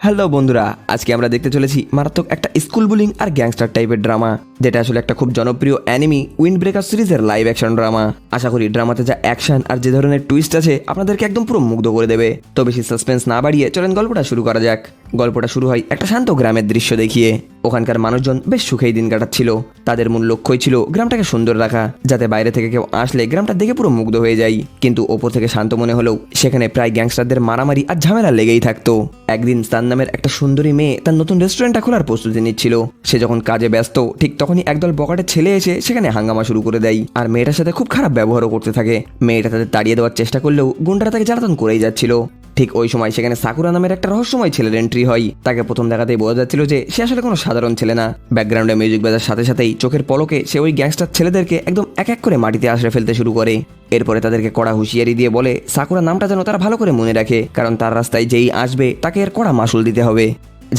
Hello বন্ধুরা, আজকে আমরা দেখতে চলেছি মারাত্মক একটা স্কুল বুলিং আর গ্যাংস্টার টাইপের ড্রামা, যেটা আসলে একটা খুব জনপ্রিয় অ্যানিমি উইন্ড ব্রেকার সিরিজের লাইভ অ্যাকশন ড্রামা। আশা করি ড্রামাতে যা অ্যাকশন আর যে ধরনের টুইস্ট আছে আপনাদেরকে একদম পুরো মুগ্ধ করে দেবে। তো বেশি সাসপেন্স না বাড়িয়ে চলেন গল্পটা শুরু করা যাক। গল্পটা শুরু হয় একটা শান্ত গ্রামের দৃশ্য দেখিয়ে। ওখানকার মানুষজন বেশ সুখেই দিন কাটাচ্ছিল। তাদের মূল লক্ষ্যই ছিল গ্রামটাকে সুন্দর রাখা, যাতে বাইরে থেকে কেউ আসলে গ্রামটা দেখে পুরো মুগ্ধ হয়ে যায়। কিন্তু ওপর থেকে শান্ত মনে হলেও সেখানে প্রায় গ্যাংস্টারদের মারামারি আর ঝামেলা লেগেই থাকতো। একদিন সান নামের একটা সুন্দরী মেয়ে তার নতুন রেস্টুরেন্টটা খোলার প্রস্তুতি নিচ্ছিল। সে যখন কাজে ব্যস্ত, ঠিক তখনই একদল বকাটের ছেলে এসে সেখানে হাঙ্গামা শুরু করে দেয় আর মেয়েটার সাথে খুব খারাপ ব্যবহারও করতে থাকে। মেয়েটা তাদের তাড়িয়ে দেওয়ার চেষ্টা করলেও গুন্ডারা তাকে জ্বালাতন করেই যাচ্ছিল। ঠিক ওই সময় সেখানে সাকুরা নামের একটা রহস্যময় ছেলের এন্ট্রি হয়। তাকে প্রথম দেখাতেই বোঝা যাচ্ছিল যে সে আসলে কোনো সাধারণ ছেলে না। ব্যাকগ্রাউন্ডে মিউজিক বাজার সাথে সাথেই চোখের পলকে সে ওই গ্যাংস্টার ছেলেদেরকে একদম এক এক করে মাটিতে আশ্রয় ফেলতে শুরু করে। এরপরে তাদেরকে কড়া হুঁশিয়ারি দিয়ে বলে সাকুরা নামটা যেন তারা ভালো করে মনে রাখে, কারণ তার রাস্তায় যেই আসবে তাকে এর কড়া মাসুল দিতে হবে।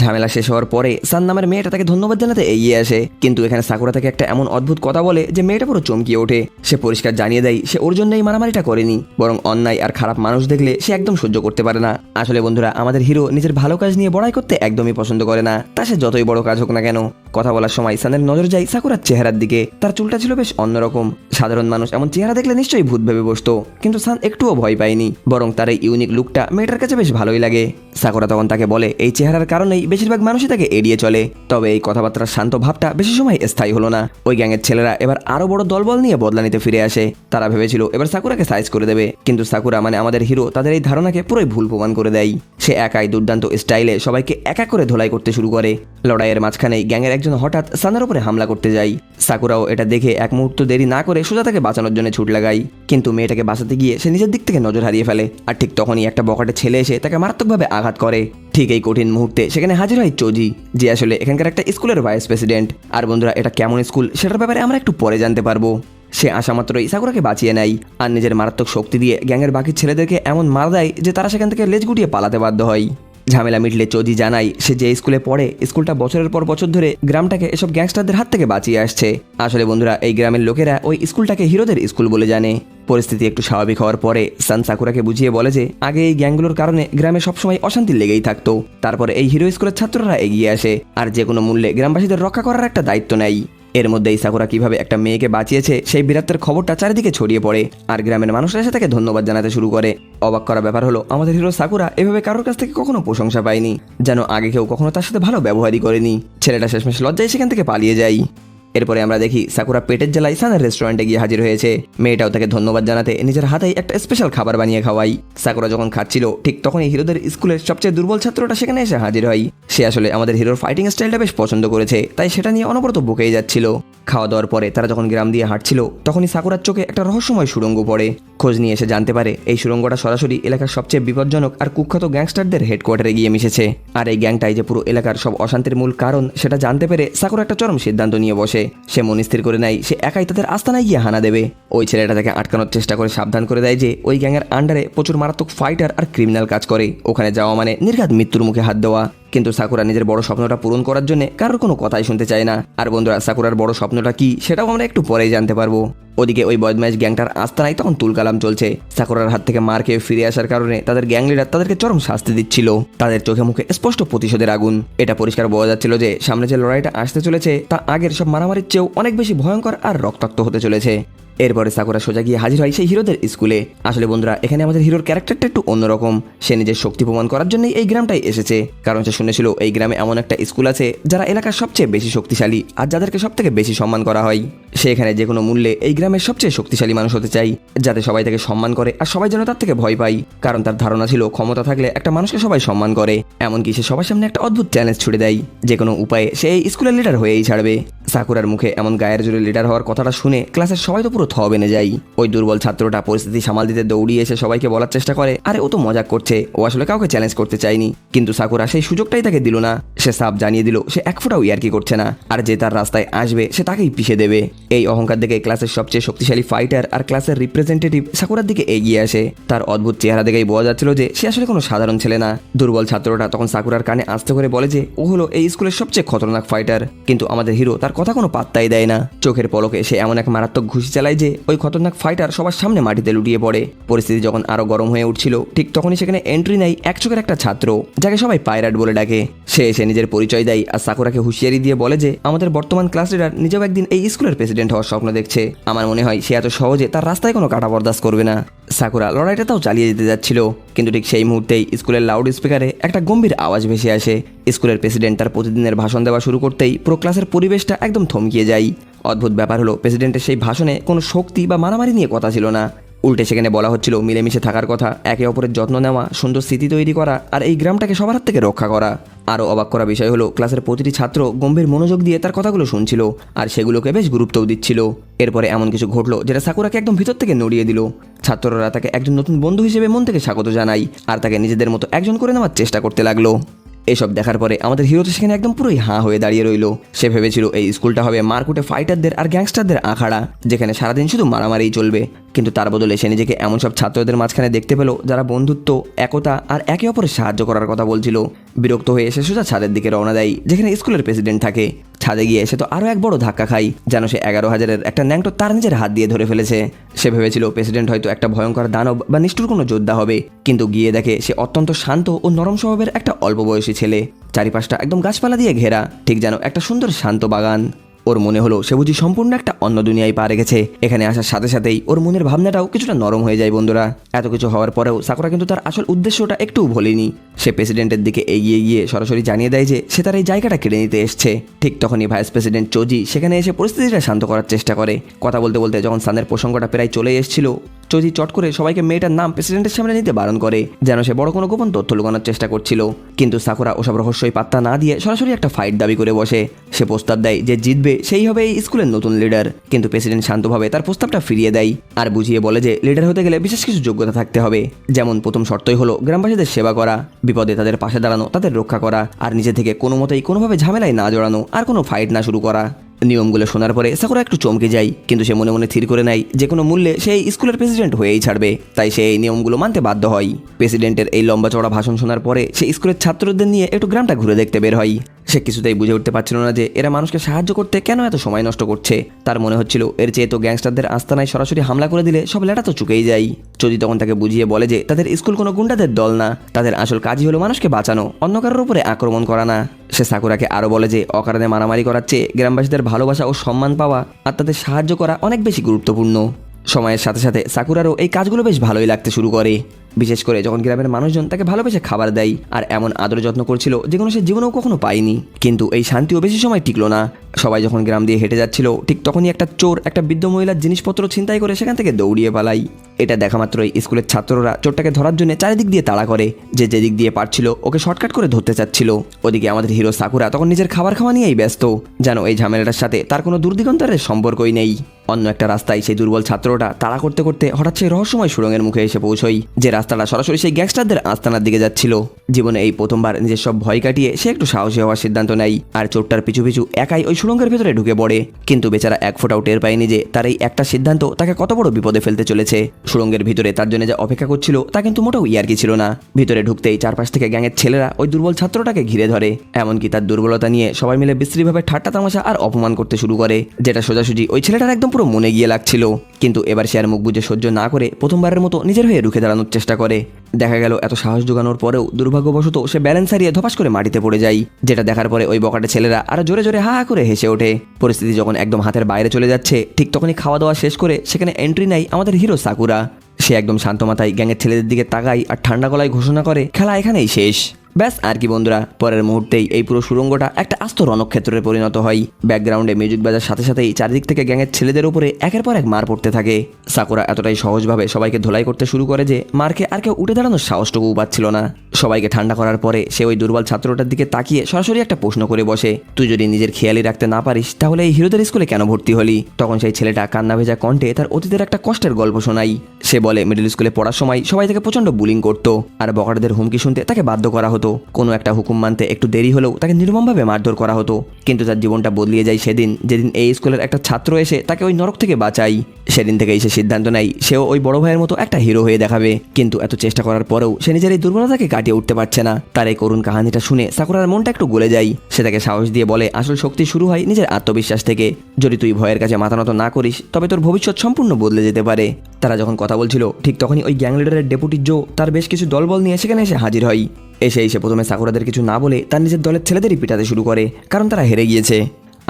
ঝামেলা শেষ হওয়ার পরে সান নামের মেয়েটা তাকে ধন্যবাদ জানাতে এগিয়ে আসে, কিন্তু এখানে সাকুরা তাকে একটা এমন অদ্ভুত কথা বলে যে মেয়েটা পুরো চমকিয়ে ওঠে। সে পরিষ্কার জানিয়ে দেয় সে ওর জন্যই মারামারিটা করেনি, বরং অন্যায় আর খারাপ মানুষ দেখলে সে একদম সহ্য করতে পারে না। আসলে বন্ধুরা, আমাদের হিরো নিজের ভালো কাজ নিয়ে বড়াই করতে একদমই পছন্দ করে না, তা সে যতই বড় কাজ হোক না কেন। কথা বলার সময় সানের নজর যায় সাকুরার চেহারার দিকে। তার চুলটা ছিল বেশ অন্যরকম। সাধারণ মানুষ এমন চেহারা দেখলে নিশ্চয়ই ভূত ভেবে বসতো, কিন্তু সান একটুও ভয় পায়নি, বরং তার এই ইউনিক লুকটা মেয়েটার কাছে বেশ ভালোই লাগে। সাকুরা তখন তাকে বলে এই চেহারার কারণেই বেশিরভাগ মানুষই তাকে এড়িয়ে চলে। তবে এই কথাবার্তার শান্ত ভাবটা বেশি সময় স্থায়ী হলো না। ওই গ্যাংয়ের ছেলেরা এবার আরো বড় দলবল নিয়ে বদলা নিতে ফিরে আসে। তারা ভেবেছিল এবার সাকুরাকে সাইজ করে দেবে, কিন্তু সাকুরা মানে আমাদের হিরো তাদের এই ধারণাকে পুরোই ভুল প্রমাণ করে দেয়। সে একাই দুর্দান্ত স্টাইলে সবাইকে এক এক করে ধোলাই করতে শুরু করে। লড়াইয়ের মাঝখানেই গ্যাংয়ের একজন হঠাৎ সানের উপরে হামলা করতে যায়। সাকুরাও এটা দেখে এক মুহূর্ত দেরি না করে সোজা তাকে বাঁচানোর জন্য ছুট লাগায়, কিন্তু মেয়েটাকে বাঁচাতে গিয়ে সে নিজের দিক থেকে নজর হারিয়ে ফেলে। আর ঠিক তখনই একটা বকাটে ছেলে এসে তাকে মারাত্মকভাবে আঘাত করে। ঠিক এই কঠিন মুহূর্তে সেখানে হাজির হয় চোজি, যে আসলে এখানকার একটা স্কুলের ভাইস প্রেসিডেন্ট। আর বন্ধুরা, এটা কেমন স্কুল সেটার ব্যাপারে আমরা একটু পরে জানতে পারবো। সে আসা মাত্রই সাকুরাকে বাঁচিয়ে নেয় আর নিজের মারাত্মক শক্তি দিয়ে গ্যাংয়ের বাকি ছেলেদেরকে এমন মার দেয় যে তারা সেখান থেকে লেজ গুটিয়ে পালাতে বাধ্য হয়। ঝামেলা মিটলে চোজি জানায় সে যে স্কুলে পড়ে, স্কুলটা বছরের পর বছর ধরে গ্রামটাকে এসব গ্যাংস্টারদের হাত থেকে বাঁচিয়ে আসছে। আসলে বন্ধুরা, এই গ্রামের লোকেরা ওই স্কুলটাকে হিরোদের স্কুল বলে জানে। পরিস্থিতি একটু স্বাভাবিক হওয়ার পরে সান সাকুরাকে বুঝিয়ে বলে যে আগে এই গ্যাংগুলোর কারণে গ্রামে সবসময় অশান্তি লেগেই থাকতো। তারপরে এই হিরো স্কুলের ছাত্ররা এগিয়ে আসে আর যে কোনো মূল্যে গ্রামবাসীদের রক্ষা করার একটা দায়িত্ব নেয়। এর মধ্যেই সাকুরা কিভাবে একটা মেয়েকে বাঁচিয়েছে সেই বীরত্বের খবরটা চারিদিকে ছড়িয়ে পড়ে আর গ্রামের মানুষরা এসে তাকে ধন্যবাদ জানাতে শুরু করে। অবাক করা ব্যাপার হলো, আমাদের হিরো সাকুরা এভাবে কারোর কাছ থেকে কখনো প্রশংসা পায়নি, যেন আগে কেউ কখনো তার সাথে ভালো ব্যবহারই করেনি। ছেলেটা শেষমেশ লজ্জায় সেখান থেকে পালিয়ে যায়। এরপরে আমরা দেখি সাকুরা পেটের জ্বালায় সানের রেস্টুরেন্টে গিয়ে হাজির হয়েছে। মেয়েটাও তাকে ধন্যবাদ জানাতে নিজের হাতেই একটা স্পেশাল খাবার বানিয়ে খাওয়াই। সাকুরা যখন খাচ্ছিল ঠিক তখনই হিরোদের স্কুলের সবচেয়ে দুর্বল ছাত্রটা সেখানে এসে হাজির হয়। সে আসলে আমাদের হিরোর ফাইটিং স্টাইলটা বেশ পছন্দ করেছে, তাই সেটা নিয়ে অনবরত বকেই যাচ্ছিল। খাওয়া দাওয়ার পরে তারা যখন গ্রাম দিয়ে হাঁটছিল তখনই সাকুরার চোখে একটা রহস্যময় সুড়ঙ্গ পড়ে। খোঁজ নিয়ে এসে জানতে পারে এই সুড়ঙ্গটা সরাসরি এলাকার সবচেয়ে বিপজ্জনক আর কুখ্যাত গ্যাংস্টারদের হেডকোয়ার্টারে গিয়ে মিশেছে। আর এই গ্যাংটাই যে পুরো এলাকার সব অশান্তির মূল কারণ সেটা জানতে পেরে সাকুরা একটা চরম সিদ্ধান্ত নিয়ে বসে। সে মন স্থির করে নেয় সে একাই তাদের আস্তানায় গিয়ে হানা দেবে। ওই ছেলেটা তাকে আটকানোর চেষ্টা করে সাবধান করে দেয় যে ওই গ্যাংয়ের আন্ডারে প্রচুর মারাত্মক ফাইটার আর ক্রিমিনাল কাজ করে, ওখানে যাওয়া মানে নির্ঘাত মৃত্যুর মুখে হাত দেওয়া। কিন্তু সাকুরা নিজের বড় স্বপ্নটা পূরণ করার জন্য কারোর কোনো কথাই শুনতে চায় না। আর বন্ধুরা, সাকুরার বড় স্বপ্নটা কি সেটাও আমরা একটু পরেই জানতে পারবো। ওদিকে ওই বদমাইশ গ্যাংটার আস্তানায় তখন তুলকালাম চলছে। সাকুরার হাত থেকে মার খেয়ে ফিরে আসার কারণে তাদের গ্যাং লিডার তাদেরকে চরম শাস্তি দিচ্ছিল। তাদের চোখে মুখে স্পষ্ট প্রতিশোধের আগুন। এটা পরিষ্কার বোঝা যাচ্ছিল যে সামনে যে লড়াইটা আসতে চলেছে তা আগের সব মারামারির চেয়েও অনেক বেশি ভয়ঙ্কর আর রক্তাক্ত হতে চলেছে। এরপরে সাকুরা সোজা গিয়ে হাজির হয় সেই হিরোদের স্কুলে। আসলে বন্ধুরা, এখানে আমাদের হিরোর ক্যারেক্টারটা একটু অন্যরকম। সে নিজের শক্তি প্রমাণ করার জন্যই এই গ্রামটাই এসেছে, কারণ সে শুনেছিল এই গ্রামে এমন একটা স্কুল আছে যারা এলাকার সবচেয়ে বেশি শক্তিশালী আর যাদেরকে সব থেকে বেশি সম্মান করা হয়। সে এখানে যে কোনো মূল্যে এই গ্রামের সবচেয়ে শক্তিশালী মানুষ হতে চাই, যাতে সবাই তাকে সম্মান করে আর সবাই যেন তার থেকে ভয় পায়। কারণ তার ধারণা ছিল ক্ষমতা থাকলে একটা মানুষকে সবাই সম্মান করে। এমনকি সে সবার সামনে একটা অদ্ভুত চ্যালেঞ্জ ছুড়ে দেয়, যে কোনো উপায়ে সে এই স্কুলের লিডার হয়েই ছাড়বে। সাকুরার মুখে এমন গায়ের জোরে লিডার হওয়ার কথাটা শুনে ক্লাসের সবাই তো পুরো থ বেনে যায়। ওই দুর্বল ছাত্রটা পরিস্থিতি সামাল দিতে দৌড়িয়ে এসে সবাইকে বলার চেষ্টা করে আরে ও তো মজাক করছে, ও আসলে কাউকে চ্যালেঞ্জ করতে চায়নি। কিন্তু সাকুরা সেই সুযোগটাই তাকে দিল না। সে সাফ জানিয়ে দিল সে এক ফোঁটাও ইয়ার্কি করছে না, আর যে তার রাস্তায় আসবে সে তাকেই পিষে দেবে। এই অহংকার দেখে ক্লাসের সবচেয়ে শক্তিশালী ফাইটার আর ক্লাসের রিপ্রেজেন্টেটিভ সাকুরার দিকে এগিয়ে আসে। তার অদ্ভুত চেহারা দেখেই বোঝা যাচ্ছিল যে সে আসলে কোনো সাধারণ ছেলে না। দুর্বল ছাত্রটা তখন সাকুরার কানে আস্তে করে বলে যে ও হলো এই স্কুলের সবচেয়ে খতরনাক ফাইটার, কিন্তু আমাদের হিরো তার কথা কোনো পাত্তাই দেয় না। চোখের পলকে সে এমন এক মারাত্মক ঘুষি চালায় যে ওই খতরনাক ফাইটার সবার সামনে মাটিতে লুটিয়ে পড়ে। পরিস্থিতি যখন আরো গরম হয়ে উঠছিল ঠিক তখনই সেখানে এন্ট্রি নেয় এক চোখের একটা ছাত্র, যাকে সবাই পাইরাট বলে ডাকে। সে এসে নিজের পরিচয় দেয় আর সাকুরাকে হুঁশিয়ারি দিয়ে বলে যে আমাদের বর্তমান ক্লাস লিডার নিজেও একদিন এই স্কুলের প্রেসিডেন্ট হওয়ার স্বপ্ন দেখছে। আমার মনে হয় সে এত সহজে তার রাস্তায় কোনো কাটা বরদাস্ত করবে না। সাকুরা লড়াইটা তাও চালিয়ে যেতে যাচ্ছিল, কিন্তু ঠিক সেই মুহূর্তেই স্কুলের লাউড স্পিকারে একটা গম্ভীর আওয়াজ ভেসে আসে। স্কুলের প্রেসিডেন্ট তার প্রতিদিনের ভাষণ দেওয়া শুরু করতেই পুরো ক্লাসের পরিবেশটা একদম থমকিয়ে যায়। অদ্ভুত ব্যাপার হলো, প্রেসিডেন্টের সেই ভাষণে কোনো শক্তি বা মারামারি নিয়ে কথা ছিল না। উল্টে সেখানে বলা হচ্ছিল মিলেমিশে থাকার কথা, একে অপরের যত্ন নেওয়া, সুন্দর স্মৃতি তৈরি করা আর এই গ্রামটাকে সবার হাত থেকে রক্ষা করা। আরও অবাক করা বিষয় হলো, ক্লাসের প্রতিটি ছাত্র গম্ভীর মনোযোগ দিয়ে তার কথাগুলো শুনছিল আর সেগুলোকে বেশ গুরুত্বও দিচ্ছিল। এরপরে এমন কিছু ঘটলো যেটা সাকুরাকে একদম ভিতর থেকে নড়িয়ে দিল। ছাত্ররা তাকে একজন নতুন বন্ধু হিসেবে মন থেকে স্বাগত জানায় আর তাকে নিজেদের মতো একজন করে নেওয়ার চেষ্টা করতে লাগলো। এসব দেখার পরে আমাদের হিরো তো সেখানে একদম পুরোই হাঁ হয়ে দাঁড়িয়ে রইল। সে ভেবেছিল এই স্কুলটা হবে মারকুটে ফাইটারদের আর গ্যাংস্টারদের আখাড়া, যেখানে সারাদিন শুধু মারামারিই চলবে। কিন্তু তার বদলে সে নিজেকে এমন সব ছাত্রদের মাঝখানে দেখতে পেল যারা বন্ধুত্ব, একতা আর একে অপরের সাহায্য করার কথা বলছিল। বিরক্ত হয়ে সে সোজা ছাদের দিকে রওনা দেয় যেখানে স্কুলের প্রেসিডেন্ট থাকে। ছাদে গিয়ে সে তো আরও এক বড় ধাক্কা খায়, যেন সে 11,000-এর একটা ন্যাংটো তার নিজের হাত দিয়ে ধরে ফেলেছে। সে ভেবেছিল প্রেসিডেন্ট হয়তো একটা ভয়ঙ্কর দানব বা নিষ্ঠুর কোনো যোদ্ধা হবে, কিন্তু গিয়ে দেখে সে অত্যন্ত শান্ত ও নরম স্বভাবের একটা অল্প বয়সী ছেলে। চারিপাশটা একদম গাছপালা দিয়ে ঘেরা, ঠিক যেন একটা সুন্দর শান্ত বাগান। ওর মনে হলো সে বুঝি সম্পূর্ণ একটা অন্য দুনিয়ায় পা রেখেছে। এখানে আসার সাথে সাথেই ওর মনের ভাবনাটাও কিছুটা নরম হয়ে যায়। বন্ধুরা, এত কিছু হওয়ার পরেও সাকুরা কিন্তু তার আসল উদ্দেশ্যটা একটুও ভোলেনি। সে প্রেসিডেন্টের দিকে এগিয়ে গিয়ে সরাসরি জানিয়ে দেয় যে সে তার এই জায়গাটা কেড়ে নিতে এসছে। ঠিক তখনই ভাইস প্রেসিডেন্ট চোজি সেখানে এসে পরিস্থিতিটা শান্ত করার চেষ্টা করে। কথা বলতে বলতে যখন সানের প্রসঙ্গটা প্রায় চলে এসেছিল, চোজি চট করে সবাইকে মেয়েটার নাম প্রেসিডেন্টের সামনে নিতে বারণ করে, যেন সে বড় কোনো গোপন তথ্য লুকানোর চেষ্টা করছিল। কিন্তু সাকুরা ওসব রহস্যই পাত্তা না দিয়ে সরাসরি একটা ফাইট দাবি করে বসে। সে প্রস্তাব দেয় যে জিতবে সেই হবে এই স্কুলের নতুন লিডার। কিন্তু প্রেসিডেন্ট শান্তভাবে তার প্রস্তাবটা ফিরিয়ে দেয় আর বুঝিয়ে বলে যে লিডার হতে গেলে বিশেষ কিছু যোগ্যতা থাকতে হবে। যেমন প্রথম শর্তই হলো গ্রামবাসীদের সেবা করা, বিপদে তাদের পাশে দাঁড়ানো, তাদের রক্ষা করা আর নিজে থেকে কোনো মতেই কোনোভাবে ঝামেলায় না জড়ানো আর কোনো ফাইট না শুরু করা। নিয়মগুলো শোনার পরে সাকুরা একটু চমকে যায়, কিন্তু সে মনে মনে স্থির করে নেয় যে কোনো মূল্যে সেই স্কুলের প্রেসিডেন্ট হয়েই ছাড়বে। তাই সে এই নিয়মগুলো মানতে বাধ্য হয়। প্রেসিডেন্টের এই লম্বা চড়া ভাষণ শোনার পরে সে স্কুলের ছাত্রদের নিয়ে একটু গ্রামটা ঘুরে দেখতে বের হয়। সে কিছুতেই বুঝে উঠতে পারছিল না যে এরা মানুষকে সাহায্য করতে কেন এত সময় নষ্ট করছে। তার মনে হচ্ছিল এর চেয়ে তো গ্যাংস্টারদের আস্তানায় সরাসরি হামলা করে দিলে সব লেটা তো চুকেই যায়। যদি তখন তাকে বুঝিয়ে বলে যে তাদের স্কুল কোনো গুন্ডাদের দল না, তাদের আসল কাজই হলো মানুষকে বাঁচানো, অন্য কারোর উপরে আক্রমণ করা না। সে সাকুরাকে আরও বলে যে অকারণে মারামারি করার চেয়ে গ্রামবাসীদের ভালোবাসা ও সম্মান পাওয়া আর তাদের সাহায্য করা অনেক বেশি গুরুত্বপূর্ণ। সময়ের সাথে সাথে সাকুরারও এই কাজগুলো বেশ ভালোই লাগতে শুরু করে, বিশেষ করে যখন গ্রামের মানুষজন তাকে ভালোবেসে খাবার দেয় আর এমন আদর যত্ন করছিল যেগুলো সে জীবনেও কখনো পায়নি। কিন্তু এই শান্তিও বেশি সময় টিকলো না। সবাই যখন গ্রাম দিয়ে হেঁটে যাচ্ছিল ঠিক তখনই একটা চোর একটা বৃদ্ধ মহিলার জিনিসপত্র ছিনতাই করে সেখান থেকে দৌড়িয়ে পালায়। এটা দেখা মাত্রই স্কুলের ছাত্ররা চোরটাকে ধরার জন্য চারিদিক দিয়ে তাড়া করে, যে যেদিক দিয়ে পারছিল ওকে শর্টকাট করে ধরতে চাচ্ছিল। ওদিকে আমাদের হিরো সাকুরা তখন নিজের খাবার খাওয়া নিয়েই ব্যস্ত, যেন এই ঝামেলাটার সাথে তার কোনো দূরদিগন্তের সম্পর্কই নেই। অন্য একটা রাস্তায় সেই দুর্বল ছাত্রটা তাড়া করতে করতে হঠাৎ সেই রহস্যময় সুড়ঙ্গের মুখে এসে পৌঁছয়, যে রাস্তাটা সরাসরি সেই গ্যাংস্টারদের আস্তানার দিকে যাচ্ছিল। জীবনে এই প্রথমবার নিজের সব ভয় কাটিয়ে সে একটু সাহসী হওয়ার সিদ্ধান্ত নেয় আর চোরটার পিছু পিছু একাই ওই সুড়ঙ্গের ভেতরে ঢুকে পড়ে। কিন্তু বেচারা এক ফোঁটাও টের পায়নি যে তার এই একটা সিদ্ধান্ত তাকে কত বড় বিপদে ফেলতে চলেছে। সুড়ঙ্গের ভিতরে তার জন্য যা অপেক্ষা করছিল তা কিন্তু মোটেও ইয়ার্কি ছিল না। ভিতরে ঢুকতেই চারপাশ থেকে গ্যাংয়ের ছেলেরা ওই দুর্বল ছাত্রটাকে ঘিরে ধরে, এমনকি তার দুর্বলতা নিয়ে সবাই মিলে বিশ্রীভাবে ঠাট্টা তামাশা আর অপমান করতে শুরু করে, যেটা সোজাসুজি ওই ছেলেটার একদম পুরো মনে গিয়ে লাগছিল। কিন্তু এবার সে আর মুখ বুজে সহ্য না করে প্রথমবারের মতো নিজের হয়ে রুখে দাঁড়ানোর চেষ্টা করে। দেখা গেল এত সাহস জোগানোর পরেও দুর্ভাগ্যবশত সে ব্যালেন্স হারিয়ে ধপাস করে মাটিতে পড়ে যায়, যেটা দেখার পরে ওই বকাটে ছেলেরা আরো জোরে জোরে হা হা করে হেসে ওঠে। পরিস্থিতি যখন একদম হাতের বাইরে চলে যাচ্ছে ঠিক তখনই খাওয়া দাওয়া শেষ করে সেখানে এন্ট্রি নেয় আমাদের হিরো সাকুরা। সে একদম শান্ত মাথায় গ্যাংয়ের ছেলেদের দিকে তাকায় আর ঠান্ডা গলায় ঘোষণা করে খেলা এখানেই শেষ। ব্যাস আর কি বন্ধুরা, পরের মুহূর্তেই এই পুরো সুড়ঙ্গটা একটা আস্ত রণক্ষেত্রে পরিণত হয়। ব্যাকগ্রাউন্ডে মিউজিক বাজার সাথে সাথেই চারিদিক থেকে গ্যাংয়ের ছেলেদের উপরে একের পর এক মার পড়তে থাকে। সাকুরা এতটাই সহজভাবে সবাইকে ধোলাই করতে শুরু করে যে মারকে আর কেউ উঠে দাঁড়ানোর সাহসটুকু পাচ্ছিল না। সবাইকে ঠান্ডা করার পরে সে ওই দুর্বল ছাত্রটার দিকে তাকিয়ে সরাসরি একটা প্রশ্ন করে বসে, তুই যদি নিজের খেয়ালি রাখতে না পারিস তাহলে এই হিরোদের স্কুলে কেন ভর্তি হলি? তখন সেই ছেলেটা কান্না ভেজা কণ্ঠে তার অতীতের একটা কষ্টের গল্প শোনাই। সে বলে মিডল স্কুলে পড়ার সময় সবাই তাকে প্রচন্ড বুলিং করতো আর বকারদের হুমকি শুনতে তাকে বাধ্য করা হতো। হতো, কোনো একটা হুকুম মানতে একটু দেরি হলেও তাকে নির্মমভাবে মারধর করা হতো। কিন্তু তার জীবনটা বদলিয়ে যায় সেদিন যেদিন এই স্কুলের একটা ছাত্র এসে তাকে ওই নরক থেকে বাঁচায়। সেদিন থেকেই সে সিদ্ধান্ত নেয় সেও ওই বড় ভাইয়ের মতো একটা হিরো হয়ে দেখাবে। কিন্তু এত চেষ্টা করার পরেও সে নিজের এই দুর্বলতাকে কাটিয়ে উঠতে পারছে না। তার এই করুণ কাহিনীটা শুনে সাকুরার মনটা একটু গলে যায়। সে তাকে সাহস দিয়ে বলে আসল শক্তি শুরু হয় নিজের আত্মবিশ্বাস থেকে। যদি তুই ভয়ের কাছে মাথা নত না করিস তবে তোর ভবিষ্যৎ সম্পূর্ণ বদলে যেতে পারে। তারা যখন কথা বলছিল ঠিক তখনই ওই গ্যাং লিডারের ডেপুটি জো তার বেশ কিছু দলবল নিয়ে সেখানে এসে হাজির হয়। এসে প্রথমে সাকুরাদের কিছু না বলে তার নিজের দলের ছেলেদেরই পিটাতে শুরু করে, কারণ তারা হেরে গিয়েছে।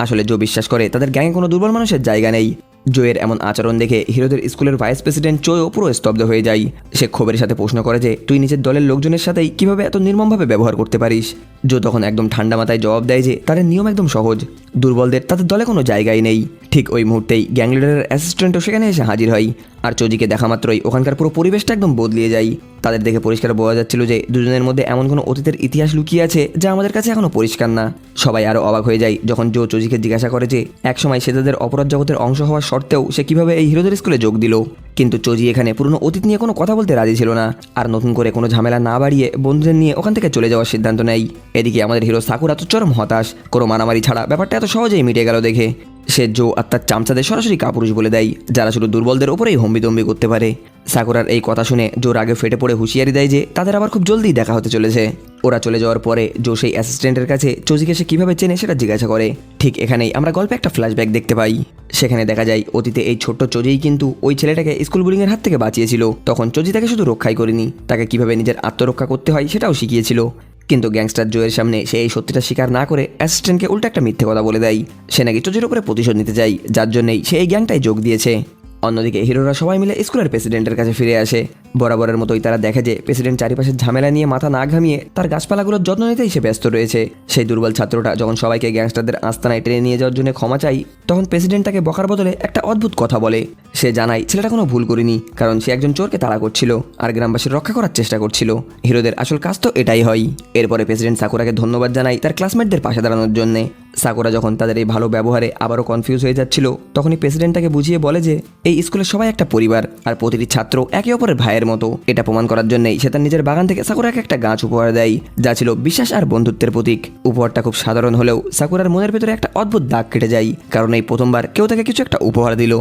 আসলে জো বিশ্বাস করে তাদের গ্যাংয়ে কোনো দুর্বল মানুষের জায়গা নেই। জোয়ের এমন আচরণ দেখে হিরোদের স্কুলের ভাইস প্রেসিডেন্ট জোও পুরো স্তব্ধ হয়ে যায়। সে ক্ষোভের সাথে প্রশ্ন করে যে তুই নিজের দলের লোকজনের সাথেই কিভাবে এত নির্মমভাবে ব্যবহার করতে পারিস। জো তখন একদম ঠান্ডা মাথায় জবাব দেয় যে তাদের নিয়ম একদম সহজ, দুর্বলদের তাদের দলে কোনো জায়গাই নেই। ঠিক ওই মুহূর্তেই গ্যাং লিডারের অ্যাসিস্ট্যান্টও সেখানে এসে হাজির হয়। আর চোজিকে দেখা মাত্রই ওখানকার পুরো পরিবেশটা একদম বদলিয়ে যায়। তাদের দেখে পরিষ্কার বোঝা যাচ্ছিল যে দুজনের মধ্যে এমন কোনো অতীতের ইতিহাস লুকিয়ে আছে যা আমাদের কাছে এখনো পরিষ্কার না। সবাই আরও অবাক হয়ে যায় যখন জো চোজিকে জিজ্ঞাসা করে যে একসময় সে তাদের অপরাধ জগতের অংশ হওয়ার সত্ত্বেও সে কিভাবে এই হিরোদের স্কুলে যোগ দিল। কিন্তু চোজি এখানে পুরনো অতীত নিয়ে কোনো কথা বলতে রাজি ছিল না, আর নতুন করে কোনো ঝামেলা না বাড়িয়ে বন্ধুদের নিয়ে ওখান থেকে চলে যাওয়ার সিদ্ধান্ত নেয়। এদিকে আমাদের হিরো সাকুরা তো চরম হতাশ, কোনো মারামারি ছাড়া ব্যাপারটা এত সহজেই মিটে গেল দেখে। সে জো আর তার চামচাদের সরাসরি কাপুরুষ বলে দেয়, যারা শুধু দুর্বলদের ওপরেই হম্বিতম্বি করতে পারে। সাকুরার এই কথা শুনে জোর আগে ফেটে পড়ে হুঁশিয়ারি দেয় যে তাদের আবার খুব জলদি দেখা হতে চলেছে। ওরা চলে যাওয়ার পরে জো সেই অ্যাসিস্ট্যান্টের কাছে চোজিকে সে কীভাবে চেনে সেটা জিজ্ঞাসা করে। ঠিক এখানেই আমরা গল্পে একটা ফ্ল্যাশব্যাক দেখতে পাই। সেখানে দেখা যায় অতীতে এই ছোট্ট চোজিই কিন্তু ওই ছেলেটাকে স্কুল বুলিংয়ের হাত থেকে বাঁচিয়েছিল। তখন চোজি তাকে শুধু রক্ষাই করেনি, তাকে কিভাবে নিজের আত্মরক্ষা করতে হয় সেটাও শিখিয়েছিল। কিন্তু গ্যাংস্টার জোয়ের সামনে সে এই সত্যিটা স্বীকার না করে অ্যাসিস্ট্যান্টকে উল্টা একটা মিথ্যে কথা বলে দেয়। সে নাকি চোজির উপরে প্রতিশোধ নিতে চায়, যার জন্যই সে এই গ্যাংটায় যোগ দিয়েছে। অন্যদিকে হিরোরা সবাই মিলে স্কুলের প্রেসিডেন্টের কাছে ফিরে আসে। বরাবরের মতোই তারা দেখে যে প্রেসিডেন্ট চারিপাশের ঝামেলা নিয়ে মাথা না ঘামিয়ে তার গাছপালাগুলোর যত্ন নিতেই সে ব্যস্ত রয়েছে। সেই দুর্বল ছাত্রটা যখন সবাইকে গ্যাংস্টারদের আস্তানায় টেনে নিয়ে যাওয়ার জন্য ক্ষমা চাই, তখন প্রেসিডেন্ট তাকে বকার বদলে একটা অদ্ভুত কথা বলে। সে জানায় ছেলেটা কোনো ভুল করেনি, কারণ সে একজন চোরকে তাড়া করছিল আর গ্রামবাসীর রক্ষা করার চেষ্টা করছিল। হিরোদের আসল কাজ তো এটাই হয়। এরপরে প্রেসিডেন্ট সাকুরাকে ধন্যবাদ জানায় তার ক্লাসমেটদের পাশে দাঁড়ানোর জন্যে। সাকুরা যখন তাদের এই ভালো ব্যবহারে আবারও কনফিউজ হয়ে যাচ্ছিল, তখনই প্রেসিডেন্ট তাকে বুঝিয়ে বলে যে এই স্কুলের সবাই একটা পরিবার আর প্রতিটি ছাত্র একে অপরের ভাইয়ের মতো। এটা প্রমাণ করার জন্যই সে তার নিজের বাগান থেকে সাকুরাকে একটা গাছ উপহার দেয়, যা ছিল বিশ্বাস আর বন্ধুত্বের প্রতীক। উপহারটা খুব সাধারণ হলেও সাকুরার মনের ভেতরে একটা অদ্ভুত দাগ কেটে যায়, কারণ এই প্রথমবার কেউ তাকে কিছু একটা উপহার দিল।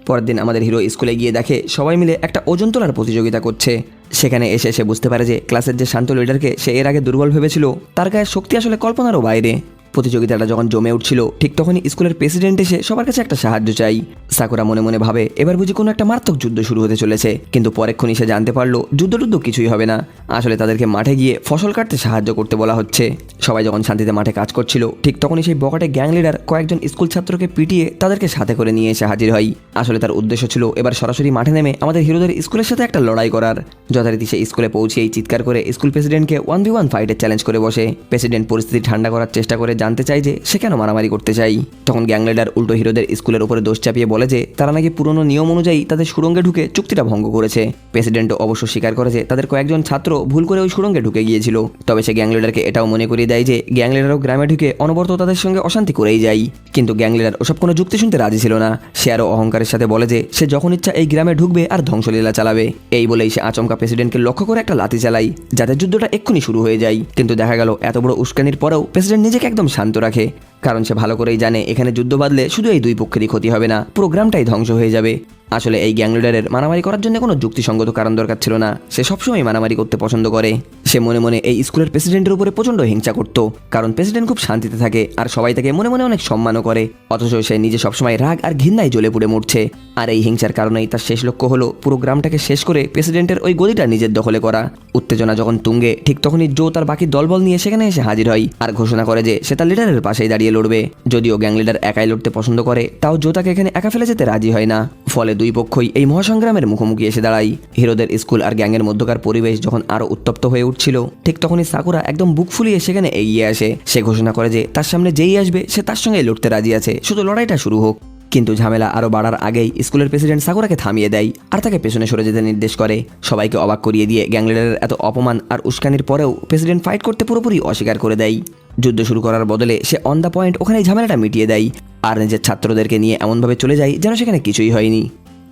পরের দিন আমাদের হিরো স্কুলে গিয়ে দেখে সবাই মিলে একটা ওজন তোলার প্রতিযোগিতা করছে। সেখানে এসে সে বুঝতে পারে যে ক্লাসের যে শান্ত লিডারকে সে এর আগে দুর্বল ভেবেছিল, তার গায়ের শক্তি আসলে কল্পনারও বাইরে। প্রতিযোগিতাটা যখন জমে উঠছিল, ঠিক তখনই স্কুলের প্রেসিডেন্ট এসে সবার কাছে একটা সাহায্য চাই। সাকুরা মনে মনে ভাবে এবার বুঝি কোনো একটা মারাত্মক যুদ্ধ শুরু হতে চলেছে, কিন্তু পরেক্ষণই সে জানতে পারলো যুদ্ধ কিছুই হবে না। আসলে তাদেরকে মাঠে গিয়ে ফসল কাটতে সাহায্য করতে বলা হচ্ছে। সবাই যখন শান্তিতে মাঠে কাজ করছিল, ঠিক তখনই সেই বকাটে গ্যাং লিডার কয়েকজন স্কুল ছাত্রকে পিটিয়ে তাদেরকে সাথে করে নিয়ে এসে হাজির হয়। আসলে তার উদ্দেশ্য ছিল এবার সরাসরি মাঠে নেমে আমাদের হিরোদের স্কুলের সাথে একটা লড়াই করার। যথারীতি সে স্কুলে পৌঁছেই চিৎকার করে স্কুল প্রেসিডেন্টকে 1v1 ফাইটের চ্যালেঞ্জ করে বসে। প্রেসিডেন্ট পরিস্থিতি ঠান্ডা করার চেষ্টা করে জানতে চায় যে সে কেন মারামারি করতে চাই। তখন গ্যাং লিডার উল্টো হিরোদের স্কুলের উপরে দোষ চাপিয়ে বলে যে তারা নাকি পুরনো নিয়ম অনুযায়ী তাদের সুড়ঙ্গে ঢুকে চুক্তিটা ভঙ্গ করেছে। প্রেসিডেন্টও অবশ্য স্বীকার করে যে তাদের কয়েকজন ছাত্র ভুল করে ওই সুড়ঙ্গে ঢুকে গিয়েছিল। তবে সে গ্যাং লিডারকে এটাও মনে করিয়ে দেয় যে গ্যাং লিডারও গ্রামে ঢুকে অনবরত তাদের সঙ্গে অশান্তি করেই যায়। কিন্তু গ্যাং লিডার ওসব কোনো যুক্তি শুনতে রাজি ছিল না। সে আরও অহংকারের সাথে বলে যে সে যখন ইচ্ছা এই গ্রামে ঢুকবে আর ধ্বংসলীলা চালাবে। এই বলেই সে আচমকা প্রেসিডেন্টকে লক্ষ্য করে একটা লাথি চালায়, যাতে যুদ্ধটা এক্ষুনি শুরু হয়ে যায়। কিন্তু দেখা গেল এত বড় উস্কানির পরেও প্রেসিডেন্ট নিজেকে একদম শান্ত রাখে, কারণ সে ভালো করেই জানে এখানে যুদ্ধ বাঁধলে শুধু এই দুই পক্ষেরই ক্ষতি হবে না, পুরো গ্রামটাই ধ্বংস হয়ে যাবে। আসলে এই গ্যাং লিডারের মারামারি করার জন্য কোনো যুক্তিসঙ্গত কারণ দরকার ছিল না। সে সবসময় মারামারি করতে পছন্দ করে। সে মনে মনে এই স্কুলের প্রেসিডেন্টের উপরে প্রচণ্ড হিংসা করত, কারণ প্রেসিডেন্ট খুব শান্তিতে থাকে আর সবাই তাকে মনে মনে অনেক সম্মানও করে। অথচ সে নিজে সবসময় রাগ আর ঘৃণায় জ্বলে পুড়ে মরছে। আর এই হিংসার কারণেই তার শেষ লক্ষ্য হলো পুরো গ্রামটাকে শেষ করে প্রেসিডেন্টের ওই গদিটা নিজের দখলে করা। উত্তেজনা যখন তুঙ্গে, ঠিক তখনই জো তার বাকি দলবল নিয়ে সেখানে এসে হাজির হয় আর ঘোষণা করে যে সে তার লিডারের পাশেই দাঁড়িয়ে লড়বে। যদিও গ্যাং লিডার একাই লড়তে পছন্দ করে, তাও জো তাকে এখানে একা ফেলে যেতে রাজি হয় না। ফলে দুই পক্ষই এই মহাসংগ্রামের মুখোমুখি এসে দাঁড়ায়। হিরোদের স্কুল আর গ্যাংয়ের মধ্যকার পরিবেশ যখন আরো উত্তপ্ত হয়ে উঠছিল, ঠিক তখনই সাকুরা একদম বুক ফুলিয়ে সেখানে এগিয়ে আসে। সে ঘোষণা করে যে তার সামনে যেই আসবে সে তার সঙ্গে লড়তে রাজি আছে, শুধু লড়াইটা শুরু হোক। কিন্তু ঝামেলা আরো বাড়ার আগেই স্কুলের প্রেসিডেন্ট সাকুরাকে থামিয়ে দেয় আর তাকে পেছনে সরে যেতে নির্দেশ করে। সবাইকে অবাক করিয়ে দিয়ে গ্যাং লিডারের এত অপমান আর উস্কানির পরেও প্রেসিডেন্ট ফাইট করতে পুরোপুরি অস্বীকার করে দেয়। যুদ্ধ শুরু করার বদলে সে অন দ্য পয়েন্ট ওখানেই ঝামেলাটা মিটিয়ে দেয় আর নিজের ছাত্রদেরকে নিয়ে এমনভাবে চলে যায় যেন সেখানে কিছুই হয়নি।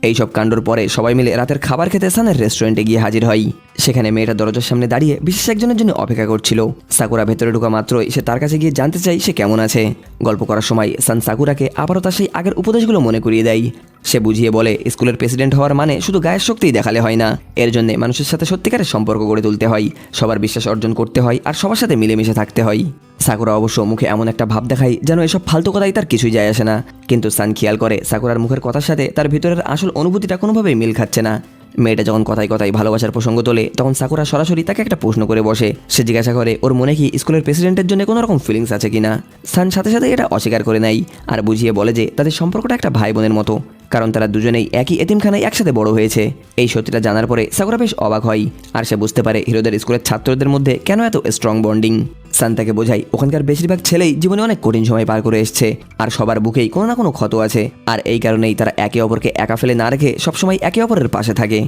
এইসব কাণ্ডর পরে সবাই মিলে রাতের খাবার খেতে সানের রেস্টুরেন্টে গিয়ে হাজির হয়। সেখানে মেয়েটা দরজার সামনে দাঁড়িয়ে বিশেষ একজনের জন্য অপেক্ষা করছিল। সাকুরা ভেতরে ঢোকা মাত্রই সে তার কাছে গিয়ে জানতে চাই সে কেমন আছে। গল্প করার সময় সান সাকুরাকে আবারও তার সেই আগের উপদেশগুলো মনে করিয়ে দেয়। সে বুঝিয়ে বলে স্কুলের প্রেসিডেন্ট হওয়ার মানে শুধু গায়ের শক্তিই দেখালে হয় না, এর জন্য মানুষের সাথে সত্যিকারের সম্পর্ক গড়ে তুলতে হয়, সবার বিশ্বাস অর্জন করতে হয় আর সবার সাথে মিলেমিশে থাকতে হয়। সাকুরা অবশ্য মুখে এমন একটা ভাব দেখায় যেন এসব ফালতু কথাই তার কিছুই যায় আসে না, কিন্তু সান খেয়াল করে সাকুরার মুখের কথার সাথে তার ভিতরের আসল অনুভূতিটা কোনোভাবেই মিল খাচ্ছে না। মেয়েটা যখন কথায় কথায় ভালোবাসার প্রসঙ্গ তোলে তখন সাকুরা সরাসরি তাকে একটা প্রশ্ন করে বসে। সে জিজ্ঞাসা করে ওর মনে কি স্কুলের প্রেসিডেন্টের জন্য কোনো রকম ফিলিংস আছে কিনা। সান সাথে সাথে এটা অস্বীকার করে নেয় আর বুঝিয়ে বলে যে তাদের সম্পর্কটা একটা ভাই বোনের মতো, কারণ তারা দুজনেই একই এতিমখানায় একসাথে বড় হয়েছে। এই সত্যিটা জানার পরে সাকুরা বেশ অবাক হয় আর সে বুঝতে পারে হিরোদের স্কুলের ছাত্রদের মধ্যে কেন এত স্ট্রং বন্ডিং। সান তাকে বোঝায় ওখানকার বেশিরভাগ ছেলেই জীবনে অনেক কঠিন সময় পার করে এসছে আর সবার বুকেই কোনো না কোনো ক্ষত আছে, আর এই কারণেই তারা একে অপরকে একা ফেলে না রেখে সবসময় একে অপরের পাশে থাকে।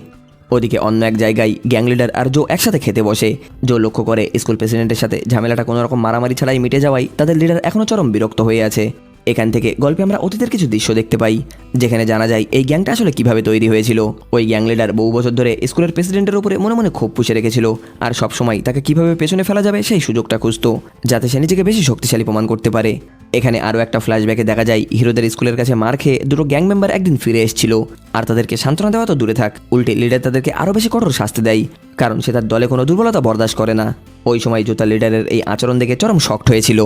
ওদিকে অন্য এক জায়গায় গ্যাং লিডার আর জো একসাথে খেতে বসে। জো লক্ষ্য করে স্কুল প্রেসিডেন্টের সাথে ঝামেলাটা কোনো রকম মারামারি ছাড়াই মিটে যাওয়ায় তাদের লিডার এখনও চরম বিরক্ত হয়ে আছে। এখান থেকে গল্পে আমরা অতীতের কিছু দৃশ্য দেখতে পাই যেখানে জানা যায় এই গ্যাংটা আসলে কিভাবে তৈরি হয়েছিল। ওই গ্যাং লিডার বহু বছর ধরে স্কুলের প্রেসিডেন্টের উপরে মনে মনে ক্ষোভ পুষে রেখেছিল আর সবসময় তাকে কিভাবে পেছনে ফেলা যাবে সেই সুযোগটা খুঁজত, যাতে সে নিজেকে বেশি শক্তিশালী প্রমাণ করতে পারে। এখানে আরও একটা ফ্ল্যাশব্যাকে দেখা যায় হিরোদের স্কুলের কাছে মার খেয়ে দুটো গ্যাং মেম্বার একদিন ফিরে এসেছিল আর তাদেরকে সান্ত্বনা দেওয়া তো দূরে থাক, উল্টে লিডার তাদেরকে আরও বেশি কঠোর শাস্তি দেয় কারণ সে তার দলে কোনো দুর্বলতা বরদাস্ত করে না। ওই সময় জোতা লিডারের এই আচরণ দেখে চরম শকড হয়েছিল,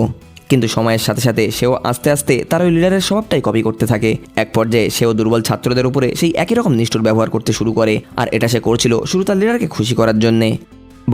কিন্তু সময়ের সাথে সাথে সেও আস্তে আস্তে তার ওই লিডারের স্বভাবটাই কপি করতে থাকে। এক পর্যায়ে সেও দুর্বল ছাত্রদের উপরে সেই একই রকম নিষ্ঠুর ব্যবহার করতে শুরু করে আর এটা সে করছিল শুরু তার লিডারকে খুশি করার জন্যে।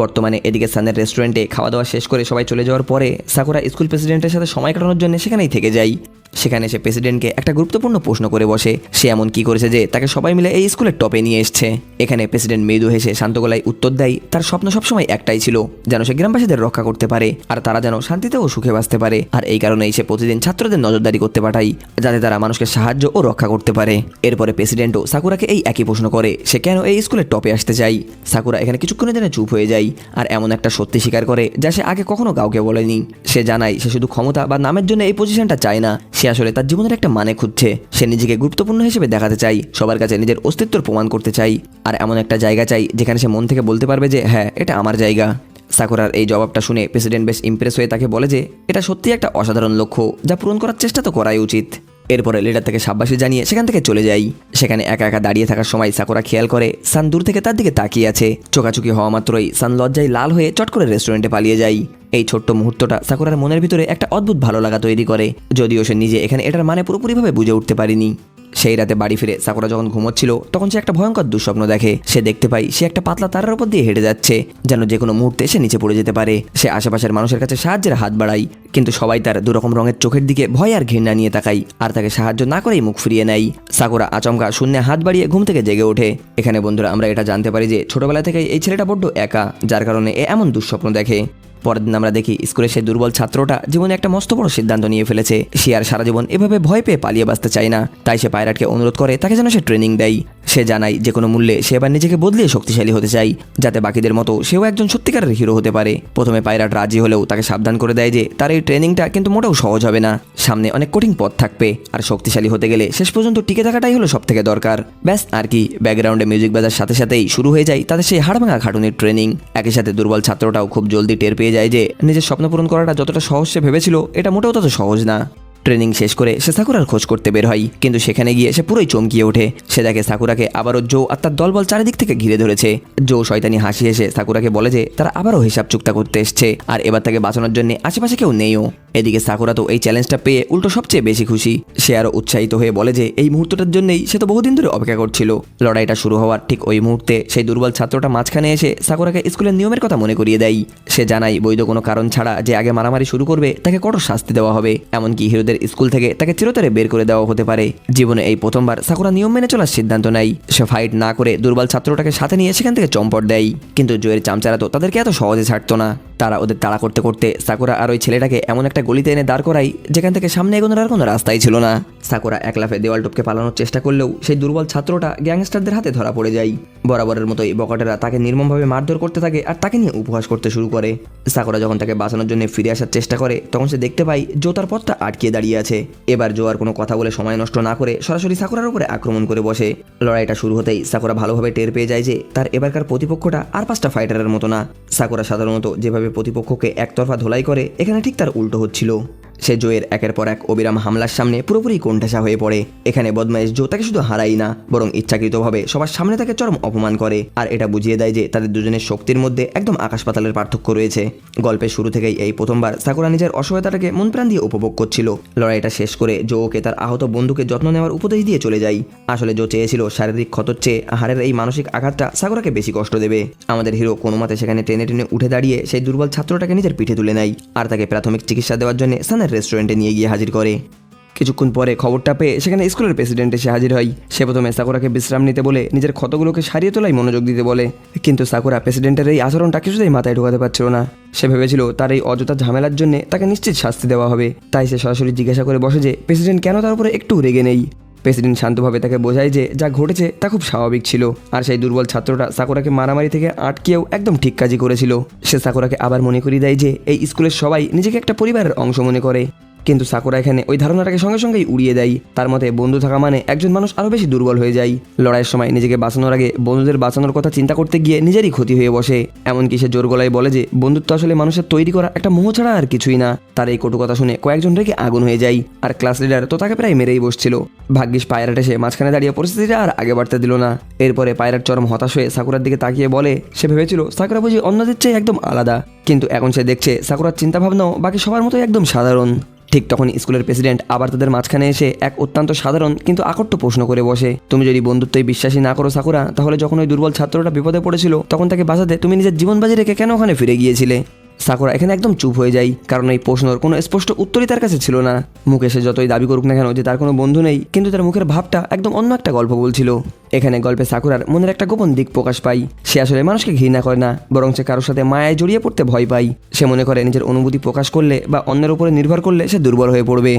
বর্তমানে এদিকে সানের রেস্টুরেন্টে খাওয়া দাওয়া শেষ করে সবাই চলে যাওয়ার পরে সাকুরা স্কুল প্রেসিডেন্টের সাথে সময় কাটানোর জন্য সেখানেই থেকে যায়। সেখানে সে প্রেসিডেন্টকে একটা গুরুত্বপূর্ণ প্রশ্ন করে বসে সে এমন কি করেছে যে তাকে সবাই মিলে এই স্কুলের টপে নিয়ে এসছে। এখানে প্রেসিডেন্ট মৃদু হেসে শান্ত গলায় উত্তর দেয় তার স্বপ্ন সবসময় একটাই ছিল, যেন সে গ্রামবাসীদের রক্ষা করতে পারে আর তারা যেন শান্তিতে ও সুখে বাঁচতে পারে, আর এই কারণেই সে প্রতিদিন ছাত্রদের নজরদারি করতে পাঠায় যাতে তারা মানুষকে সাহায্য ও রক্ষা করতে পারে। এরপরে প্রেসিডেন্টও সাকুরাকে এই একই প্রশ্ন করে সে কেন এই স্কুলের টপে আসতে চায়। সাকুরা এখানে কিছুক্ষণের জন্য চুপ হয়ে যায় আর এমন একটা সত্যি স্বীকার করে যা সে আগে কখনো কাউকে বলেনি। সে জানায় সে শুধু ক্ষমতা বা নামের জন্য এই পজিশনটা চায় না, সে আসলে তার জীবনের একটা মানে খুঁজছে। সে নিজেকে গুরুত্বপূর্ণ হিসেবে দেখাতে চাই, সবার কাছে নিজের অস্তিত্ব প্রমাণ করতে চাই আর এমন একটা জায়গা চাই যেখানে সে মন থেকে বলতে পারবে যে হ্যাঁ এটা আমার জায়গা। সাকুরার এই জবাবটা শুনে প্রেসিডেন্ট বেশ ইমপ্রেস হয়ে তাকে বলে যে এটা সত্যি একটা অসাধারণ লক্ষ্য যা পূরণ করার চেষ্টা তো করাই উচিত। এরপরে লিডার থেকে সাব্বাসী জানিয়ে সেখান থেকে চলে যাই। সেখানে একা একা দাঁড়িয়ে থাকার সময় সাকুরা খেয়াল করে সান দূর থেকে তার দিকে তাকিয়ে আছে। চোখাচুকি হওয়া মাত্রই সান লজ্জায় লাল হয়ে চট করে রেস্টুরেন্টে পালিয়ে যায়। এই ছোট্ট মুহূর্তটা সাকুরার মনের ভিতরে একটা অদ্ভুত ভালো লাগা তৈরি করে, যদিও সে নিজে এখানে এটার মানে পুরোপুরিভাবে বুঝে উঠতে পারেনি। সেই রাতে বাড়ি ফিরে সাকুরা যখন ঘুমোচ্ছিল তখন সে একটা ভয়ঙ্কর দুঃস্বপ্ন দেখে। সে দেখতে পায় সে একটা পাতলা তারের উপর দিয়ে হেঁটে যাচ্ছে, যেন যে কোনো মুহূর্তে সে নিচে পড়ে যেতে পারে। সে আশেপাশের মানুষের কাছে সাহায্যের হাত বাড়ায়, কিন্তু সবাই তার দুরকম রঙের চোখের দিকে ভয় আর ঘৃণা নিয়ে তাকায় আর তাকে সাহায্য না করেই মুখ ফিরিয়ে নেয়। সাকুরা আচমকা শূন্যে হাত বাড়িয়ে ঘুম থেকে জেগে ওঠে। এখানে বন্ধুরা আমরা এটা জানতে পারি যে ছোটবেলা থেকেই এই ছেলেটা বড্ড একা, যার কারণে এ এমন দুঃস্বপ্ন দেখে। পরের দিন আমরা দেখি স্কুলের সেই দুর্বল ছাত্রটা জীবনে একটা মস্ত বড় সিদ্ধান্ত নিয়ে ফেলেছে। সে আর সারা জীবন এভাবে ভয় পেয়ে পালিয়ে বাঁচতে চায় না, তাই সে পাইরাটকে অনুরোধ করে তাকে যেন সে ট্রেনিং দেয়। সে জানায় যে কোনো মূল্যে সে এবার নিজেকে বদলিয়ে শক্তিশালী হতে চায়, যাতে বাকিদের মতো সেও একজন সত্যিকারের হিরো হতে পারে। প্রথমে পাইরাট রাজি হলেও তাকে সাবধান করে দেয় যে তার এই ট্রেনিংটা কিন্তু মোটেও সহজ হবে না, সামনে অনেক কঠিন পথ থাকবে আর শক্তিশালী হতে গেলে শেষ পর্যন্ত টিকে থাকাটাই হলো সব থেকে দরকার। ব্যাস আর কি, ব্যাকগ্রাউন্ডে মিউজিক বাজার সাথে সাথেই শুরু হয়ে যায় তাদের সেই হাড়ভাঙা খাটুনির ট্রেনিং। একই সাথে দুর্বল ছাত্রটাও খুব জলদি টের পেয়ে যায় যে নিজের স্বপ্ন পূরণ করাটা যতটা সহজ সে ভেবেছিল এটা মোটেও তত সহজ না। ট্রেনিং শেষ করে সে সাকুরার খোঁজ করতে বের হয়, কিন্তু সেখানে গিয়ে সে পুরোই চমকিয়ে ওঠে। সে দেখে সাকুরাকে আবারও জো আর তার দলবল চারিদিক থেকে ঘিরে ধরেছে। জো শয়তানি হাসি হেসে সাকুরাকে বলে যে তারা আবারও হিসাব চুক্তা করতে এসছে আর এবার তাকে বাঁচানোর জন্য আশেপাশে কেউ নেইও। এদিকে সাকুরা তো এই চ্যালেঞ্জটা পেয়ে উল্টো সবচেয়ে বেশি খুশি। সে আরও উৎসাহিত হয়ে বলে যে এই মুহূর্তটার জন্যই সে তো বহুদিন ধরে অপেক্ষা করছিল। লড়াইটা শুরু হওয়ার ঠিক ওই মুহূর্তে সেই দুর্বল ছাত্রটা মাঝখানে এসে সাকুরাকে স্কুলের নিয়মের কথা মনে করিয়ে দেয়। সে জানায় বৈধ কোনো কারণ ছাড়া যে আগে মারামারি শুরু করবে তাকে কঠোর শাস্তি দেওয়া হবে, এমনকি হিরোদের স্কুল থেকে তাকে চিরতরে বের করে দেওয়া হতে পারে। জীবনে এই প্রথমবার সাকুরা নিয়ম মেনে চলার সিদ্ধান্ত নেয়। সে ফাইট না করে দুর্বল ছাত্রটাকে সাথে নিয়ে সেখান থেকে চম্পট দেয়, কিন্তু জয়ের চামচারা তো তাদেরকে এত সহজে ছাড়তো না। তারা ওদের তাড়া করতে করতে সাকুরা আর ওই ছেলেটাকে এমন একটা গলিতে এনে দাঁড় করাই যেখান থেকে সামনে এগোনোর আর কোনো রাস্তাই ছিল না। সাকুরা এক লাফে দেওয়াল টপকে পালানোর চেষ্টা করলেও সেই দুর্বল ছাত্রটা গ্যাংস্টারদের হাতে ধরা পড়ে যায়। বরাবরের মতোই বকাটেরা তাকে নির্মমভাবে মারধর করতে থাকে আর তাকে নিয়ে উপহাস করতে শুরু করে। সাকুরা যখন তাকে বাঁচানোর জন্য ফিরে আসার চেষ্টা করে তখন সে দেখতে পায় জো তার পথটা আটকিয়ে দাঁড়িয়ে আছে। এবার জো আর কোনো কথা বলে সময় নষ্ট না করে সরাসরি সাকুরার উপরে আক্রমণ করে বসে। লড়াইটা শুরু হতেই সাকুরা ভালোভাবে টের পেয়ে যায় যে তার এবারকার প্রতিপক্ষটা আর 5টা ফাইটারের মতো না। সাকুরা সাধারণত যেভাবে প্রতিপক্ষকে একতরফা ধোলাই করে এখানে ঠিক তার উল্টো হচ্ছিল। সে জোয়ের একের পর এক অবিরাম হামলার সামনে পুরোপুরি কোণঠাসা হয়ে পড়ে। এখানে বদমাইশ জো তাকে শুধু হারাই না বরং ইচ্ছাকৃতভাবে সবার সামনে তাকে চরম অপমান করে আর এটা বুঝিয়ে দেয় যে তাদের দুজনের শক্তির মধ্যে একদম আকাশ পাতালের পার্থক্য রয়েছে। গল্পের শুরু থেকেই এই প্রথমবার সাকুরা নিজের অসহায়তাটাকে মন প্রাণ দিয়ে উপভোগ করছিল। লড়াইটা শেষ করে জো ওকে তার আহত বন্ধুকে যত্ন নেওয়ার উপদেশ দিয়ে চলে যায়। আসলে জো চেয়েছিল শারীরিক ক্ষতর চেয়ে হারের এই মানসিক আঘাতটা সাকুরাকে বেশি কষ্ট দেবে। আমাদের হিরো কোনো মতে সেখানে টেনে টেনে উঠে দাঁড়িয়ে সেই দুর্বল ছাত্রটাকে নিজের পিঠে তুলে নেয় আর তাকে প্রাথমিক চিকিৎসা দেওয়ার জন্য সানের রেস্টুরেন্টে নিয়ে গিয়ে হাজির করে। কিছুক্ষণ পরে খবরটা পেয়ে সেখানে স্কুলের প্রেসিডেন্ট এসে হাজির হয়। সে প্রথমে সাকুরাকে বিশ্রাম নিতে বলে নিজের ক্ষতগুলোকে সারিয়ে তোলায় মনোযোগ দিতে বলে, কিন্তু সাকুরা প্রেসিডেন্টের এই আচরণটা কিছুতেই মাথায় ঢোকাতে পারছিল না। সে ভেবেছিল তার এই অযথা ঝামেলার জন্য তাকে নিশ্চিত শাস্তি দেওয়া হবে। তাই সে সরাসরি জিজ্ঞাসা করে বসে যে প্রেসিডেন্ট কেন তার উপরে একটু রেগে নেই। প্রেসিডেন্ট শান্তভাবে তাকে বোঝায় যে যা ঘটেছে তা খুব স্বাভাবিক ছিল আর সেই দুর্বল ছাত্রটা সাকুরাকে মারামারি থেকে আটকেও একদম ঠিক কাজই করেছিল। সে সাকুরাকে আবার মনে করিয়ে দেয় যে এই স্কুলের সবাই নিজেকে একটা পরিবারের অংশ মনে করে, কিন্তু সাকুরা এখানে ওই ধারণাটাকে সঙ্গে সঙ্গেই উড়িয়ে দেয়। তার মতে বন্ধু থাকা মানে একজন মানুষ আরও বেশি দুর্বল হয়ে যায়। লড়াইয়ের সময় নিজেকে বাঁচানোর আগে বন্ধুদের বাঁচানোর কথা চিন্তা করতে গিয়ে নিজেরই ক্ষতি হয়ে বসে। এমনকি সে জোর গলায় বলে যে বন্ধুত্ব আসলে মানুষের তৈরি করা একটা মোহ ছাড়া আর কিছুই না। তার এই কটু কথা শুনে কয়েকজন রেখে আগুন হয়ে যায় আর ক্লাস লিডার তো তাকে প্রায় মেরেই বসছিল। ভাগ্যিস পায়রাট এসে মাঝখানে দাঁড়িয়ে পরিস্থিতিটা আর আগে বাড়তে দিল না। এরপরে পায়রাট চরম হতাশ হয়ে সাকুরার দিকে তাকিয়ে বলে সে ভেবেছিল সাকুরা বুঝি অন্যদের চেয়ে একদম আলাদা, কিন্তু এখন সে দেখছে সাকুরার চিন্তাভাবনাও বাকি সবার মতোই একদম সাধারণ। ঠিক তখন স্কুলের প্রেসিডেন্ট আবার তাদের মাঝখানে এসে এক অত্যন্ত সাধারণ কিন্তু আকট্ট প্রশ্ন করে বসে, তুমি যদি বন্ধুত্বই বিশ্বাসী না করো সাকুরা, তাহলে যখন ওই দুর্বল ছাত্রটা বিপদে পড়েছিল তখন তাকে বাঁচাতে তুমি নিজের জীবন বাজি রেখে কেন ওখানে ফিরে গিয়েছিলে? সাকুরা এখানে একদম চুপ হয়ে যায়, কারণ এই প্রশ্নের কোনো স্পষ্ট উত্তরই তার কাছে ছিল না। মুখে সে যতই দাবি করুক না কেন যে তার কোনো বন্ধু নেই, কিন্তু তার মুখের ভাবটা একদম অন্য একটা গল্প বলছিল। এখানে গল্পে সাকুরার মনের একটা গোপন দিক প্রকাশ পায়। সে আসলে মানুষকে ঘৃণা করে না, বরং সে কারোর সাথে মায়ায় জড়িয়ে পড়তে ভয় পায়। সে মনে করে নিজের অনুভূতি প্রকাশ করলে বা অন্যের উপরে নির্ভর করলে সে দুর্বল হয়ে পড়বে।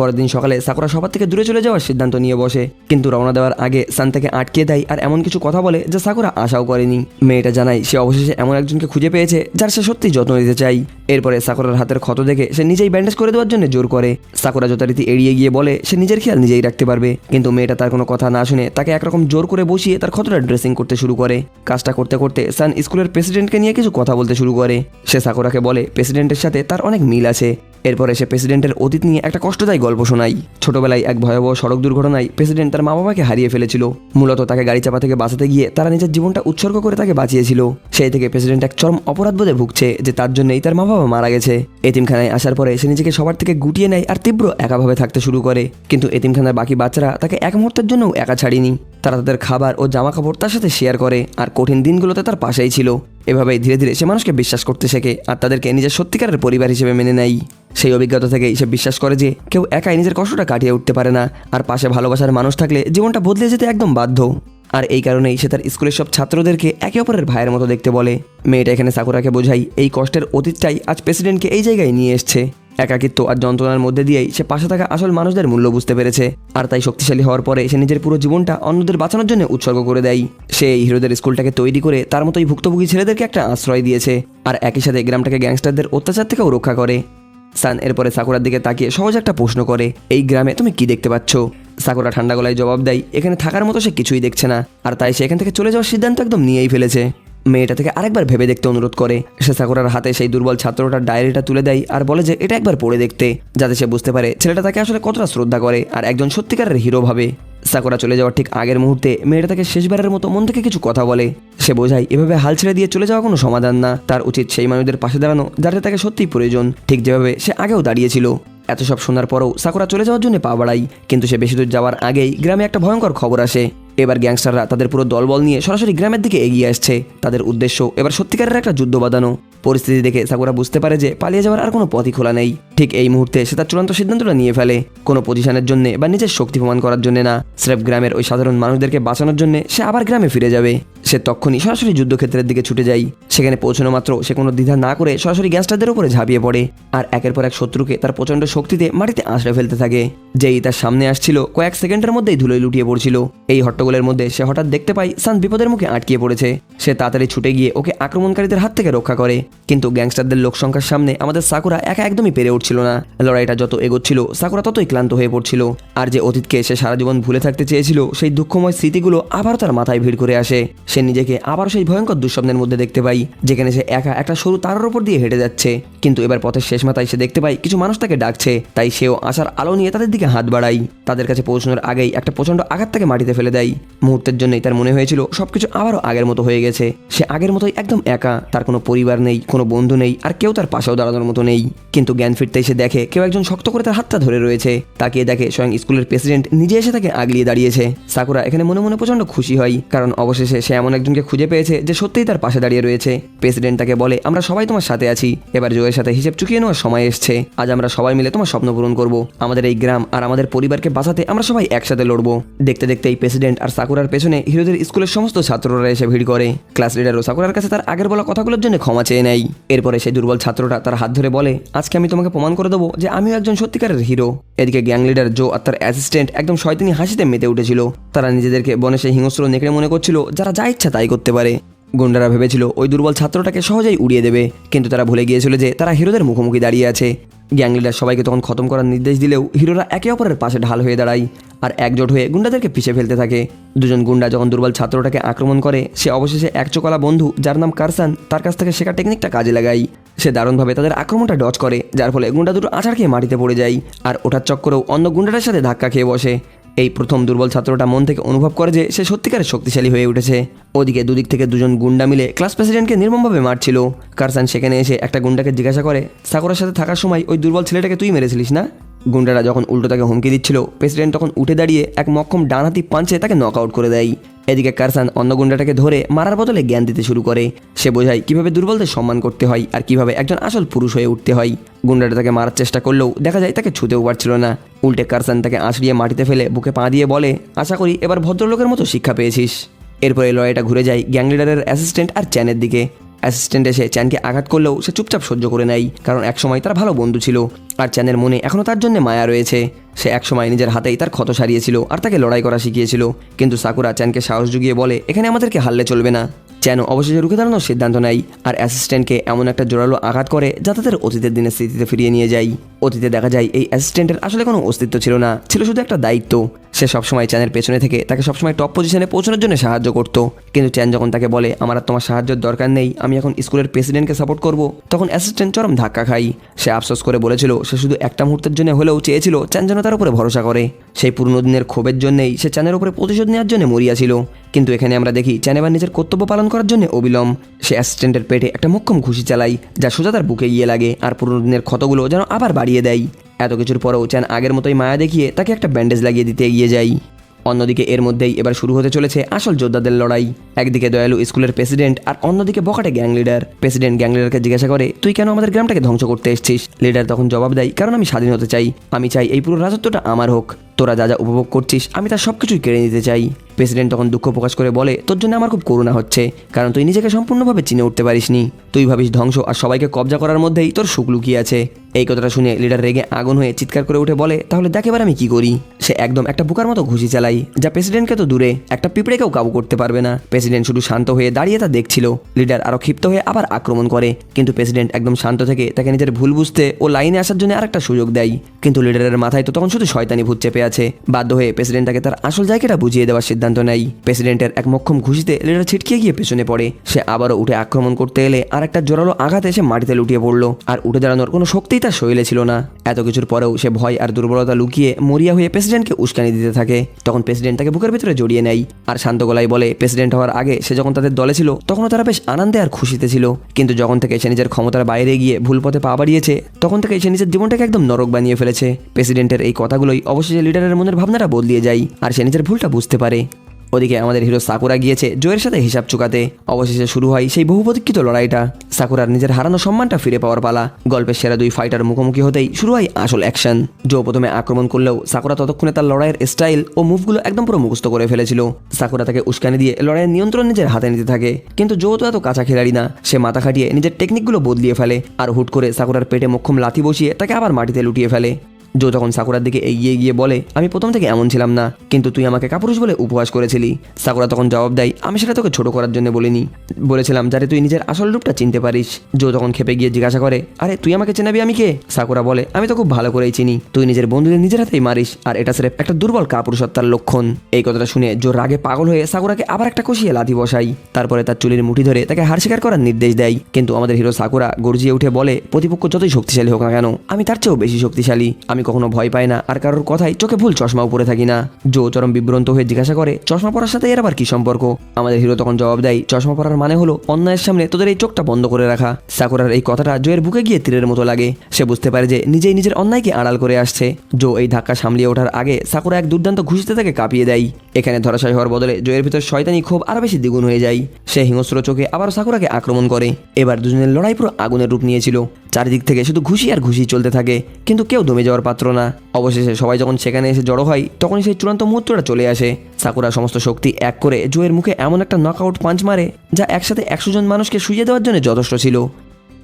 পরের দিন সকালে সাকুরা সবার থেকে দূরে চলে যাওয়ার সিদ্ধান্ত নিয়ে বসে, কিন্তু রওনা দেওয়ার আগে সান তাকে আটকে দেয় আর এমন কিছু কথা বলে যা সাকুরা আশাও করেনি। মেয়েটা জানায় সে অবশেষে এমন একজনকে খুঁজে পেয়েছে যার সে সত্যি যত্ন নিতে চায়। এরপরে সাকুরার হাতের ক্ষত দেখে সে নিজেই ব্যান্ডেজ করে দেওয়ার জন্য জোর করে। সাকুরা যথারীতি এড়িয়ে গিয়ে বলে সে নিজের খেয়াল নিজেই রাখতে পারবে, কিন্তু মেয়েটা তার কোনো কথা না শুনে তাকে একরকম জোর করে বসিয়ে তার ক্ষতটা ড্রেসিং করতে শুরু করে। কাজটা করতে করতে সান স্কুলের প্রেসিডেন্টকে নিয়ে কিছু কথা বলতে শুরু করে। সে সাকুরাকে বলে প্রেসিডেন্টের সাথে তার অনেক মিল আছে। এরপরে সে প্রেসিডেন্টের অতীত নিয়ে একটা কষ্টদায়ী গল্প শোনায়। ছোটবেলায় এক ভয়াবহ সড়ক দুর্ঘটনায় প্রেসিডেন্ট তার মা বাবাকে হারিয়ে ফেলেছিল। মূলত তাকে গাড়ি চাপা থেকে বাঁচাতে গিয়ে তারা নিজের জীবনটা উৎসর্গ করে তাকে বাঁচিয়েছিল। সেই থেকে প্রেসিডেন্ট এক চরম অপরাধবোধে ভুগছে যে তার জন্যই তার মা বাবা মারা গেছে। এতিমখানায় আসার পরে সে নিজেকে সবার থেকে গুটিয়ে নেয় আর তীব্র একাভাবে থাকতে শুরু করে, কিন্তু এতিমখানার বাকি বাচ্চারা তাকে এক মুহূর্তের জন্যও একা ছাড়েনি। তারা তাদের খাবার ও জামা কাপড় তার সাথে শেয়ার করে আর কঠিন দিনগুলোতে তার পাশেই ছিল। এভাবেই ধীরে ধীরে সে মানুষকে বিশ্বাস করতে শেখে আর তাদেরকে নিজের সত্যিকারের পরিবার হিসেবে মেনে নেয়। সেই অভিজ্ঞতা থেকেই সে বিশ্বাস করে যে কেউ একাই নিজের কষ্টটা কাটিয়ে উঠতে পারে না, আর পাশে ভালোবাসার মানুষ থাকলে জীবনটা বদলে যেতে একদম বাধ্য। আর এই কারণেই সে তার স্কুলের সব ছাত্রদেরকে একে অপরের ভাইয়ের মতো দেখতে বলে। মেয়েটা এখানে সাকুরাকে বোঝাই এই কষ্টের অতীতটাই আজ প্রেসিডেন্টকে এই জায়গায় নিয়ে এসছে। একাকিত্ব আর যন্ত্রণার মধ্যে দিয়েই সে পাশে থাকা আসল মানুষদের মূল্য বুঝতে পেরেছে, আর তাই শক্তিশালী হওয়ার পরে সে নিজের পুরো জীবনটা অন্যদের বাঁচানোর জন্য উৎসর্গ করে দেয়। সে এই হিরোদের স্কুলটাকে তৈরি করে তার মতোই ভুক্তভোগী ছেলেদেরকে একটা আশ্রয় দিয়েছে, আর একই সাথে গ্রামটাকে গ্যাংস্টারদের অত্যাচার থেকেও রক্ষা করে। সান এরপরে সাকুরার দিকে তাকিয়ে সহজ একটা প্রশ্ন করে, এই গ্রামে তুমি কি দেখতে পাচ্ছ? সাকুরা ঠান্ডা গলায় জবাব দেয় এখানে থাকার মতো সে কিছুই দেখছে না, আর তাই সে এখান থেকে চলে যাওয়ার সিদ্ধান্ত একদম নিয়েই ফেলেছে। মেয়েটা থেকে আরেকবার ভেবে দেখতে অনুরোধ করে। সে সাকুরার হাতে সেই দুর্বল ছাত্রটার ডায়েরিটা তুলে দেয় আর বলে যে এটা একবার পড়ে দেখতে, যাতে সে বুঝতে পারে ছেলেটা তাকে আসলে কতটা শ্রদ্ধা করে আর একজন সত্যিকারের হিরো ভাবে। সাকুরা চলে যাওয়ার ঠিক আগের মুহূর্তে মেয়েটা তাকে শেষবারের মতো মন থেকে কিছু কথা বলে। সে বোঝায় এভাবে হাল ছেড়ে দিয়ে চলে যাওয়া কোনো সমাধান না, তার উচিত সেই মানুষদের পাশে দাঁড়ানো যাদের তাকে সত্যিই প্রয়োজন, ঠিক যেভাবে সে আগেও দাঁড়িয়েছিল। এত সব শোনার পরেও সাকুরা চলে যাওয়ার জন্য পা বাড়ায়, কিন্তু সে বেশি দূর যাওয়ার আগেই গ্রামে একটা ভয়ঙ্কর খবর আসে। এবার গ্যাংস্টাররা তাদের পুরো দলবল নিয়ে সরাসরি গ্রামের দিকে এগিয়ে আসছে। তাদের উদ্দেশ্য এবার সত্যিকারের একটা যুদ্ধ বাঁধানো। পরিস্থিতি দেখে সাকুরা বুঝতে পারে যে পালিয়ে যাওয়ার আর কোনো পথই খোলা নেই। ঠিক এই মুহূর্তে সে তার চূড়ান্ত সিদ্ধান্তটা নিয়ে ফেলে, কোনো পজিশনের জন্য বা নিজের শক্তি প্রমাণ করার জন্য না, স্রেফ গ্রামের ওই সাধারণ মানুষদেরকে বাঁচানোর জন্য সে আবার গ্রামে ফিরে যাবে। সে তখনই সরাসরি যুদ্ধক্ষেত্রের দিকে ছুটে যায়। সেখানে পৌঁছানো মাত্র সে কোনো দ্বিধা না করে সরাসরি গ্যাংস্টারদের উপরে ঝাঁপিয়ে পড়ে আর একের পর এক শত্রুকে তার প্রচণ্ড শক্তিতে মাটিতে আঁচড়ে ফেলতে থাকে। যেই তার সামনে আসছিল কয়েক সেকেন্ডের মধ্যেই ধুলোয় লুটিয়ে পড়ছিল। এই হট্টগোলের মধ্যে সে হঠাৎ দেখতে পায় সান বিপদের মুখে আটকিয়ে পড়েছে। সে তাড়াতাড়ি ছুটে গিয়ে ওকে আক্রমণকারীদের হাত থেকে রক্ষা করে, কিন্তু গ্যাংস্টারদের লোক সংখ্যার সামনে আমাদের সাকুরা একা একদমই পেরে উঠছিল না। লড়াইটা যত এগোচ্ছিল সাকুরা ততই ক্লান্ত হয়ে পড়ছিল, আর যে অতীতকে সে সারা জীবন ভুলে থাকতে চেয়েছিল সেই দুঃখময় স্মৃতিগুলো আবারও তার মাথায় ভিড় করে আসে। সে নিজেকে আবারও সেই ভয়ঙ্কর দুঃস্বপ্নের মধ্যে দেখতে পাই, যেখানে সে একা একটা সরু তারার উপর দিয়ে হেঁটে যাচ্ছে। কিন্তু এবার পথের শেষ মাথায় সে দেখতে পায় কিছু মানুষ তাকে ডাকছে, তাই সেও আশার আলো নিয়ে তাদের দিকে হাত বাড়ায়। তাদের কাছে পৌঁছানোর আগেই একটা প্রচন্ড আঘাত তাকে মাটিতে ফেলে দেয়। মুহূর্তের জন্যই তার মনে হয়েছিল সবকিছু আবারও আগের মতো হয়ে গেছে। সে আগের মতোই একদম একা, তার কোনো পরিবার নেই, কোনো বন্ধু নেই, আর কেউ তার পাশেও দাঁড়ানোর মতো নেই। কিন্তু জ্ঞান ফিরতেই সে দেখে কেউ একজন শক্ত করে তার হাতটা ধরে রয়েছে। তাকিয়ে দেখে স্বয়ং স্কুলের প্রেসিডেন্ট নিজে এসে তাকে আগলিয়ে দাঁড়িয়েছে। সাকুরা এখানে মনে মনে প্রচন্ড খুশি হয়, কারণ অবশেষে সে এমন একজনকে খুঁজে পেয়েছে যে সত্যিই তার পাশে দাঁড়িয়ে রয়েছে। প্রেসিডেন্ট তাকে বলে, আমরা সবাই তোমার সাথে আছি, এবার জয়ের সাথে হিসেব চুকিয়ে নেওয়ার সময় এসছে। আজ আমরা সবাই মিলে তোমার স্বপ্ন পূরণ করব। আমাদের এই গ্রাম আর আমাদের পরিবারকে বাঁচাতে আমরা সবাই একসাথে লড়বো। দেখতে দেখতেই প্রেসিডেন্ট আর সাকুরার পেছনে হিরোদের স্কুলের সমস্ত ছাত্ররা এসে ভিড় করে। ক্লাস লিডারও সাকুরার কাছে তার আগের বলা কথাগুলোর জন্য ক্ষমা চেয়ে নেয়। এরপরে সেই দুর্বল ছাত্রটা তার হাত ধরে বলে, আজকে আমি তোমাকে প্রমাণ করে দেবো যে আমিও একজন সত্যিকারের হিরো। এদিকে গ্যাং লিডার জো আর তার অ্যাসিস্ট্যান্ট একদম শয়তানি হাসিতে মেতে উঠেছিল। তারা নিজেদেরকে বনে সেই হিংস্র নেকড়ে মনে করছিল যারা যা ইচ্ছা তাই করতে পারে। গুন্ডারা ভেবেছিল ওই দুর্বল ছাত্রটাকে সহজেই উড়িয়ে দেবে, কিন্তু তারা ভুলে গিয়েছিল যে তারা হিরোদের মুখোমুখি দাঁড়িয়ে আছে। গ্যাং লিডার সবাইকে তখন খতম করার নির্দেশ দিলেও হিরোরা একে অপরের পাশে ঢাল হয়ে দাঁড়ায় আর একজোট হয়ে গুন্ডাদেরকে পিছিয়ে ফেলতে থাকে। দুজন গুন্ডা যখন দুর্বল ছাত্রটাকে আক্রমণ করে, সে অবশেষে এক চোখলা বন্ধু যার নাম কারসান তার কাছ থেকে শেখা টেকনিকটা কাজে লাগায়। সে দারুণভাবে তাদের আক্রমণটা ডজ করে, যার ফলে গুন্ডা দুটো আছাড় খেয়ে মাটিতে পড়ে যায় আর ওঠার চক্করেও অন্য গুন্ডাটার সাথে ধাক্কা খেয়ে বসে। এই প্রথম দুর্বল ছাত্রটা মন থেকে অনুভব করে যে সে সত্যিকারের শক্তিশালী হয়ে উঠেছে। ওদিকে দুদিক থেকে দুজন গুন্ডা মিলে ক্লাস প্রেসিডেন্টকে নির্মমভাবে মারছিল। কারসান সেখানে এসে একটা গুন্ডাকে জিজ্ঞাসা করে, সাকুরার সাথে থাকার সময় ওই দুর্বল ছেলেটাকে তুই মেরেছিলিস না? গুন্ডারা যখন উল্টো তাকে হুমকি দিচ্ছিল, প্রেসিডেন্ট তখন উঠে দাঁড়িয়ে এক মক্ষম ডানহাতি পাঞ্চে তাকে নক আউট করে দেয়। এদিকে কারসান অন্য গুন্ডাটাকে ধরে মারার বদলে জ্ঞান দিতে শুরু করে। সে বোঝায় কিভাবে দুর্বলদের সম্মান করতে হয় আর কিভাবে একজন আসল পুরুষ হয়ে উঠতে হয়। গুন্ডাটা তাকে মারার চেষ্টা করলেও দেখা যায় তাকে ছুঁতেও পারছিল না। উল্টে কারসান তাকে আঁচড়িয়ে মাটিতে ফেলে বুকে পা দিয়ে বলে, আশা করি এবার ভদ্রলোকের মতো শিক্ষা পেয়েছিস। এরপরে লড়াইটা ঘুরে যায় গ্যাং লিডারের অ্যাসিস্ট্যান্ট আর চ্যানের দিকে। অ্যাসিস্ট্যান্ট এসে চ্যানকে আঘাত করলেও সে চুপচাপ সহ্য করে নেয়, কারণ একসময় তার ভালো বন্ধু ছিল আর চ্যানের মনে এখনও তার জন্য মায়া রয়েছে। সে একসময় নিজের হাতেই তার ক্ষত সারিয়েছিল আর তাকে লড়াই করা শিখিয়েছিল। কিন্তু সাকুরা চ্যানকে সাহস জুগিয়ে বলে, এখানে আমাদেরকে হারলে চলবে না। চ্যানও অবশেষে রুখে দাঁড়ানোর সিদ্ধান্ত নেয় আর অ্যাসিস্ট্যান্টকে এমন একটা জোরালো আঘাত করে যা তাদের অতীতের দিনের স্মৃতিতে ফিরিয়ে নিয়ে যায়। অতীতে দেখা যায় এই অ্যাসিস্ট্যান্টের আসলে কোনো অস্তিত্ব ছিল না, ছিল শুধু একটা দায়িত্ব। সে সবসময় চ্যানের পেছনে থেকে তাকে সবসময় টপ পজিশনে পৌঁছানোর জন্য সাহায্য করতো। কিন্তু চ্যান যখন তাকে বলে, আমার আর তোমার সাহায্যের দরকার নেই, আমি এখন স্কুলের প্রেসিডেন্টকে সাপোর্ট করব, তখন অ্যাসিস্ট্যান্ট চরম ধাক্কা খায়। সে আফসোস করে বলেছিল সে শুধু একটা মুহূর্তের জন্য হলেও চেয়েছিল চ্যান যেন তার উপরে ভরসা করে। সেই পুরনো দিনের ক্ষোভের জন্যই সে চ্যানের উপরে প্রতিশোধ নেওয়ার জন্য মরিয়া ছিল। কিন্তু এখানে আমরা দেখি চ্যান এবার নিজের কর্তব্য পালন করার জন্য অবিলম্ব। সে অ্যাসিস্ট্যান্টের পেটে একটা মোক্ষম ঘুষি চালায়, যা সোজা তার বুকে গিয়ে লাগে আর পুরনো দিনের ক্ষতগুলো যেন আবার বাড়িয়ে দেয়। এত কিছুর পরেও চ্যান আগের মতোই মায়া দেখিয়ে তাকে একটা ব্যান্ডেজ লাগিয়ে দিতে এগিয়ে যায়। অন্যদিকে এর মধ্যেই এবার শুরু হতে চলেছে আসল যোদ্ধাদের লড়াই। একদিকে দয়ালু স্কুলের প্রেসিডেন্ট আর অন্যদিকে বকাটে গ্যাং লিডার। প্রেসিডেন্ট গ্যাং লিডারকে জিজ্ঞাসা করে, তুই কেন আমাদের গ্রামটাকে ধ্বংস করতে এসেছিস? লিডার তখন জবাব দেয়, কারণ আমি স্বাধীন হতে চাই, আমি চাই এই পুরো রাজত্বটা আমার হোক, তোরা যা যা উপভোগ করছিস আমি তার সবকিছুই কেড়ে নিতে চাই। প্রেসিডেন্ট তখন দুঃখ প্রকাশ করে বলে, তোর জন্য আমার খুব করুণা হচ্ছে, কারণ তুই নিজেকে সম্পূর্ণভাবে চিনে উঠতে পারিসনি। তুই ভাবিস ধ্বংস আর সবাইকে কবজা করার মধ্যেই তোর সুখ লুকিয়ে আছে। এই কথাটা শুনে লিডার রেগে আগুন হয়ে চিৎকার করে উঠে বলে, তাহলে দেখ এবার আমি কি করি। সে একদম একটা বুকার মতো ঘুষি চালাই, যা প্রেসিডেন্টকে তো দূরে একটা পিঁপড়েকেও কাবু করতে পারবে না। প্রেসিডেন্ট শুধু শান্ত হয়ে দাঁড়িয়ে তা দেখছিল। লিডার আরো ক্ষিপ্ত হয়ে আবার আক্রমণ করে, কিন্তু প্রেসিডেন্ট একদম শান্ত থেকে তাকে নিজের ভুল বুঝতে ও লাইনে আসার জন্য আরেকটা সুযোগ দেয়। কিন্তু লিডারের মাথায় তো তখন শুধু শয়তানি ভূত চেপে আছে। বাধ্য হয়ে প্রেসিডেন্ট তাকে তার আসল জায়গাটা বুঝিয়ে দেওয়ার সিদ্ধান্ত নেয়। প্রেসিডেন্টের এক মক্ষম ঘুষিতে লিডার ছিটকে গিয়ে পেছনে পড়ে। সে আবারও উঠে আক্রমণ করতে এলে আর একটা জোরালো আঘাতে এসে মাটিতে লুটিয়ে পড়লো আর উঠে দাঁড়ানোর কোনো শক্তিই তার শরীরে ছিল না। এত কিছুর পরেও সে ভয় আর দুর্বলতা লুকিয়ে মরিয়া হয়ে প্রেসিডেন্টকে উস্কানি দিতে থাকে। তখন প্রেসিডেন্ট তাকে বুকের ভিতরে জড়িয়ে নেয় আর শান্ত গলায় বলে, প্রেসিডেন্ট হওয়ার আগে সে যখন তাদের দলে ছিল তখনও তারা বেশ আনন্দে আর খুশিতে ছিল, কিন্তু যখন থেকে সে নিজের ক্ষমতার বাইরে গিয়ে ভুল পথে পা বাড়িয়েছে তখন থেকে সে নিজের জীবনটাকে একদম নরক বানিয়ে ফেলেছে। প্রেসিডেন্টের এই কথাগুলোই অবশেষে লিডারের মনের ভাবনাটা বদলিয়ে যায় আর সে নিজের ভুলটা বুঝতে পারে। ওদিকে আমাদের হিরো সাকুরা গিয়েছে জোয়ের সাথে হিসাব চুকাতে। অবশেষে শুরু হয় সেই বহু প্রতীক্ষিত লড়াইটা। সাকুরার নিজের হারানো সম্মানটা ফিরে পাওয়ার পালা। গল্পের সেরা দুই ফাইটার মুখোমুখি হতেই শুরু হয় আসল অ্যাকশন। জো প্রথমে আক্রমণ করলেও সাকুরা ততক্ষণে তার লড়াইয়ের স্টাইল ও মুভগুলো একদম পুরো মুখস্থ করে ফেলেছিল। সাকুরা তাকে উস্কানি দিয়ে লড়াইয়ের নিয়ন্ত্রণ নিজের হাতে নিতে থাকে, কিন্তু জো তো এত কাঁচা খেলাড়ি না। সে মাথা খাটিয়ে নিজের টেকনিকগুলো বদলিয়ে ফেলে আর হুট করে সাকুরার পেটে মোক্ষম লাথি বসিয়ে তাকে আবার মাটিতে লুটিয়ে ফেলে। জো তখন সাকুরার দিকে এগিয়ে গিয়ে বলে, আমি প্রথম থেকে এমন ছিলাম না, কিন্তু তুই আমাকে কাপুরুষ বলে উপহাস করেছিলি। সাকুরা তখন জবাব দেয়, আমি সেটা তোকে ছোট করার জন্য বলিনি, বলেছিলাম যাতে তুই নিজের আসল রূপটা চিনতে পারিস। জো তখন খেপে গিয়ে জিজ্ঞাসা করে, আরে তুই আমাকে চেনাবি আমি কে? সাকুরা বলে, আমি তো খুব ভালো করেই চিনি, তুই নিজের বন্ধুদের নিজের হাতেই মারিস, আর এটা স্রেফ একটা দুর্বল কাপুরুষত্বার লক্ষণ। এই কথাটা শুনে জো রাগে পাগল হয়ে সাকুরাকে আবার একটা কষিয়ে লাথি বসাই। তারপরে তার চুলের মুঠি ধরে তাকে হার স্বীকার করার নির্দেশ দেয়। কিন্তু আমাদের হিরো সাকুরা গর্জিয়ে উঠে বলে, প্রতিপক্ষ যতই শক্তিশালী হোক না কেন, আমি তার চেয়েও বেশি শক্তিশালী। আমি কখনো ভয় পাই না, আর কারোর কথাই চোখে ভুল চশমাও পরে থাকি না। জো চরম বিভ্রান্ত হয়ে জিজ্ঞাসা করে, চশমা পরার সাথে এর আবার কি সম্পর্ক? আমাদের হিরো তখন জবাব দেয়, চশমা পরার মানে হলো অন্যায়ের সামনে তোদের এই চোখটা বন্ধ করে রাখা। সাকুরার এই কথাটা জোয়ের বুকে গিয়ে তীরের মতো লাগে। সে বুঝতে পারে যে নিজেই নিজের অন্যায়কে আড়াল করে আসছে। জো এই ধাক্কা সামলিয়ে ওঠার আগে সাকুরা এক দুর্দান্ত ঘুষিতে তাকে কাঁপিয়ে দেয়। এখানে ধরাশায়ী হওয়ার বদলে জোয়ের ভিতর শয়তানি ক্ষোভ আরো বেশি দ্বিগুণ হয়ে যায়। সে হিংস্র চোখে আবার সাকুরাকে আক্রমণ করে। এবার দুজনের লড়াই পুরো আগুনের রূপ নিয়েছিল। চারিদিক থেকে শুধু ঘুষি আর ঘুষি চলতে থাকে, কিন্তু কেউ দমে যাওয়ার পাত্র না। অবশেষে সবাই যখন সেখানে এসে জড়ো হয়, তখনই সেই চূড়ান্ত মুহূর্তটা চলে আসে। সাকুরা সমস্ত শক্তি এক করে জোয়ের মুখে এমন একটা নকআউট পাঞ্চ মারে, যা একসাথে 100 জন মানুষকে শুইয়ে দেওয়ার জন্য যথেষ্ট ছিল।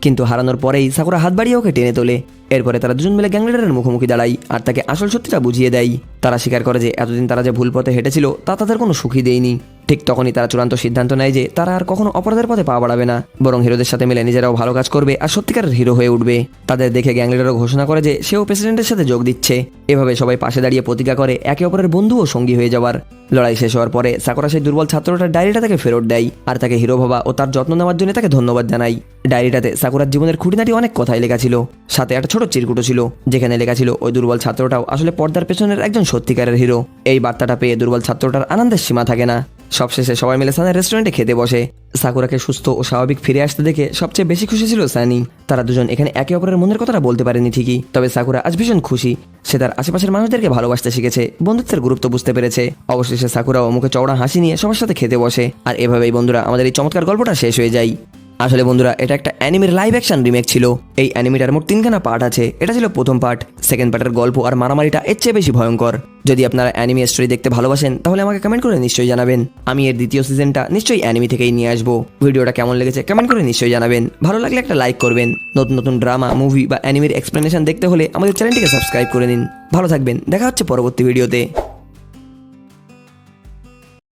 কিন্তু হারানোর পরেই সাকুরা হাত বাড়িয়ে ওকে টেনে তোলে। এরপরে তারা দুজন মিলে গ্যাং লিডারের মুখোমুখি দাঁড়ায় আর তাকে আসল সত্যিটা বুঝিয়ে দেয়। তারা স্বীকার করে যে এতদিন তারা যে ভুল পথে হেঁটেছিল তা তাদের কোনো সুখই দেয়নি। ঠিক তখনই তারা চূড়ান্ত সিদ্ধান্ত নেয় যে তারা আর কখনো অপরাধের পথে পা বাড়াবে না, বরং হিরোদের সাথে মিলে নিজেরাও ভালো কাজ করবে আর সত্যিকারের হিরো হয়ে উঠবে। তাদের দেখে গ্যাং লিডারও ঘোষণা করে যে সেও প্রেসিডেন্টের সাথে যোগ দিচ্ছে। এভাবে সবাই পাশে দাঁড়িয়ে প্রতিজ্ঞা করে একে অপরের বন্ধু ও সঙ্গী হয়ে যাওয়ার। লড়াই শেষ হওয়ার পরে সাকুরা সেই দুর্বল ছাত্রটার ডায়েরিটা তাকে ফেরত দেয় আর তাকে হিরো ভাবা ও তার যত্ন নেওয়ার জন্য তাকে ধন্যবাদ জানাই। ডায়েরিটাতে সাকুরার জীবনের খুঁটিনাটি অনেক কথাই লেখা ছিল, সাথে একটা ছোট চিরকুটো ছিল যেখানে লেখা ছিল ওই দুর্বল ছাত্রটাও আসলে পর্দার পেছনের একজন সত্যিকারের হিরো। এই বার্তাটা পেয়ে দুর্বল ছাত্রটার আনন্দের সীমা থাকে না। সবশেষে সবাই মিলে সানের রেস্টুরেন্টে খেতে বসে। সাকুরাকে সুস্থ ও স্বাভাবিক ফিরে আসতে দেখে সবচেয়ে বেশি খুশি ছিল সানি। তারা দুজন এখানে একে অপরের মনের কথাটা বলতে পারেনি ঠিকই, তবে সাকুরা আজ ভীষণ খুশি। সে তার আশেপাশের মানুষদেরকে ভালোবাসতে শিখেছে, বন্ধুত্বের গুরুত্ব বুঝতে পেরেছে। অবশেষে সাকুরাও মুখে চওড়া হাসি নিয়ে সবার সাথে খেতে বসে। আর এভাবেই বন্ধুরা আমাদের এই চমৎকার গল্পটা শেষ হয়ে যায়। আসলে বন্ধুরা এটা একটা অ্যানিমের লাইভ অ্যাকশন রিমেক ছিল। এই অ্যানিমেটার মোট 3খানা পার্ট আছে। এটা ছিল প্রথম পার্ট। সেকেন্ড পার্টের গল্প আর মারামারিটা এর চেয়ে বেশি ভয়ঙ্কর। যদি আপনারা অ্যানিমে স্টোরি দেখতে ভালোবাসেন তাহলে আমাকে কমেন্ট করে নিশ্চয়ই জানাবেন। আমি এর দ্বিতীয় সিজনটা নিশ্চয়ই অ্যানিমে থেকেই নিয়ে আসবো। ভিডিওটা কেমন লেগেছে কমেন্ট করে নিশ্চয়ই জানাবেন। ভালো লাগলে একটা লাইক করবেন। নতুন নতুন ড্রামা, মুভি বা অ্যানিমের এক্সপ্লেনেশন দেখতে হলে আমাদের চ্যানেলটিকে সাবস্ক্রাইব করে নিন। ভালো থাকবেন, দেখা হচ্ছে পরবর্তী ভিডিওতে।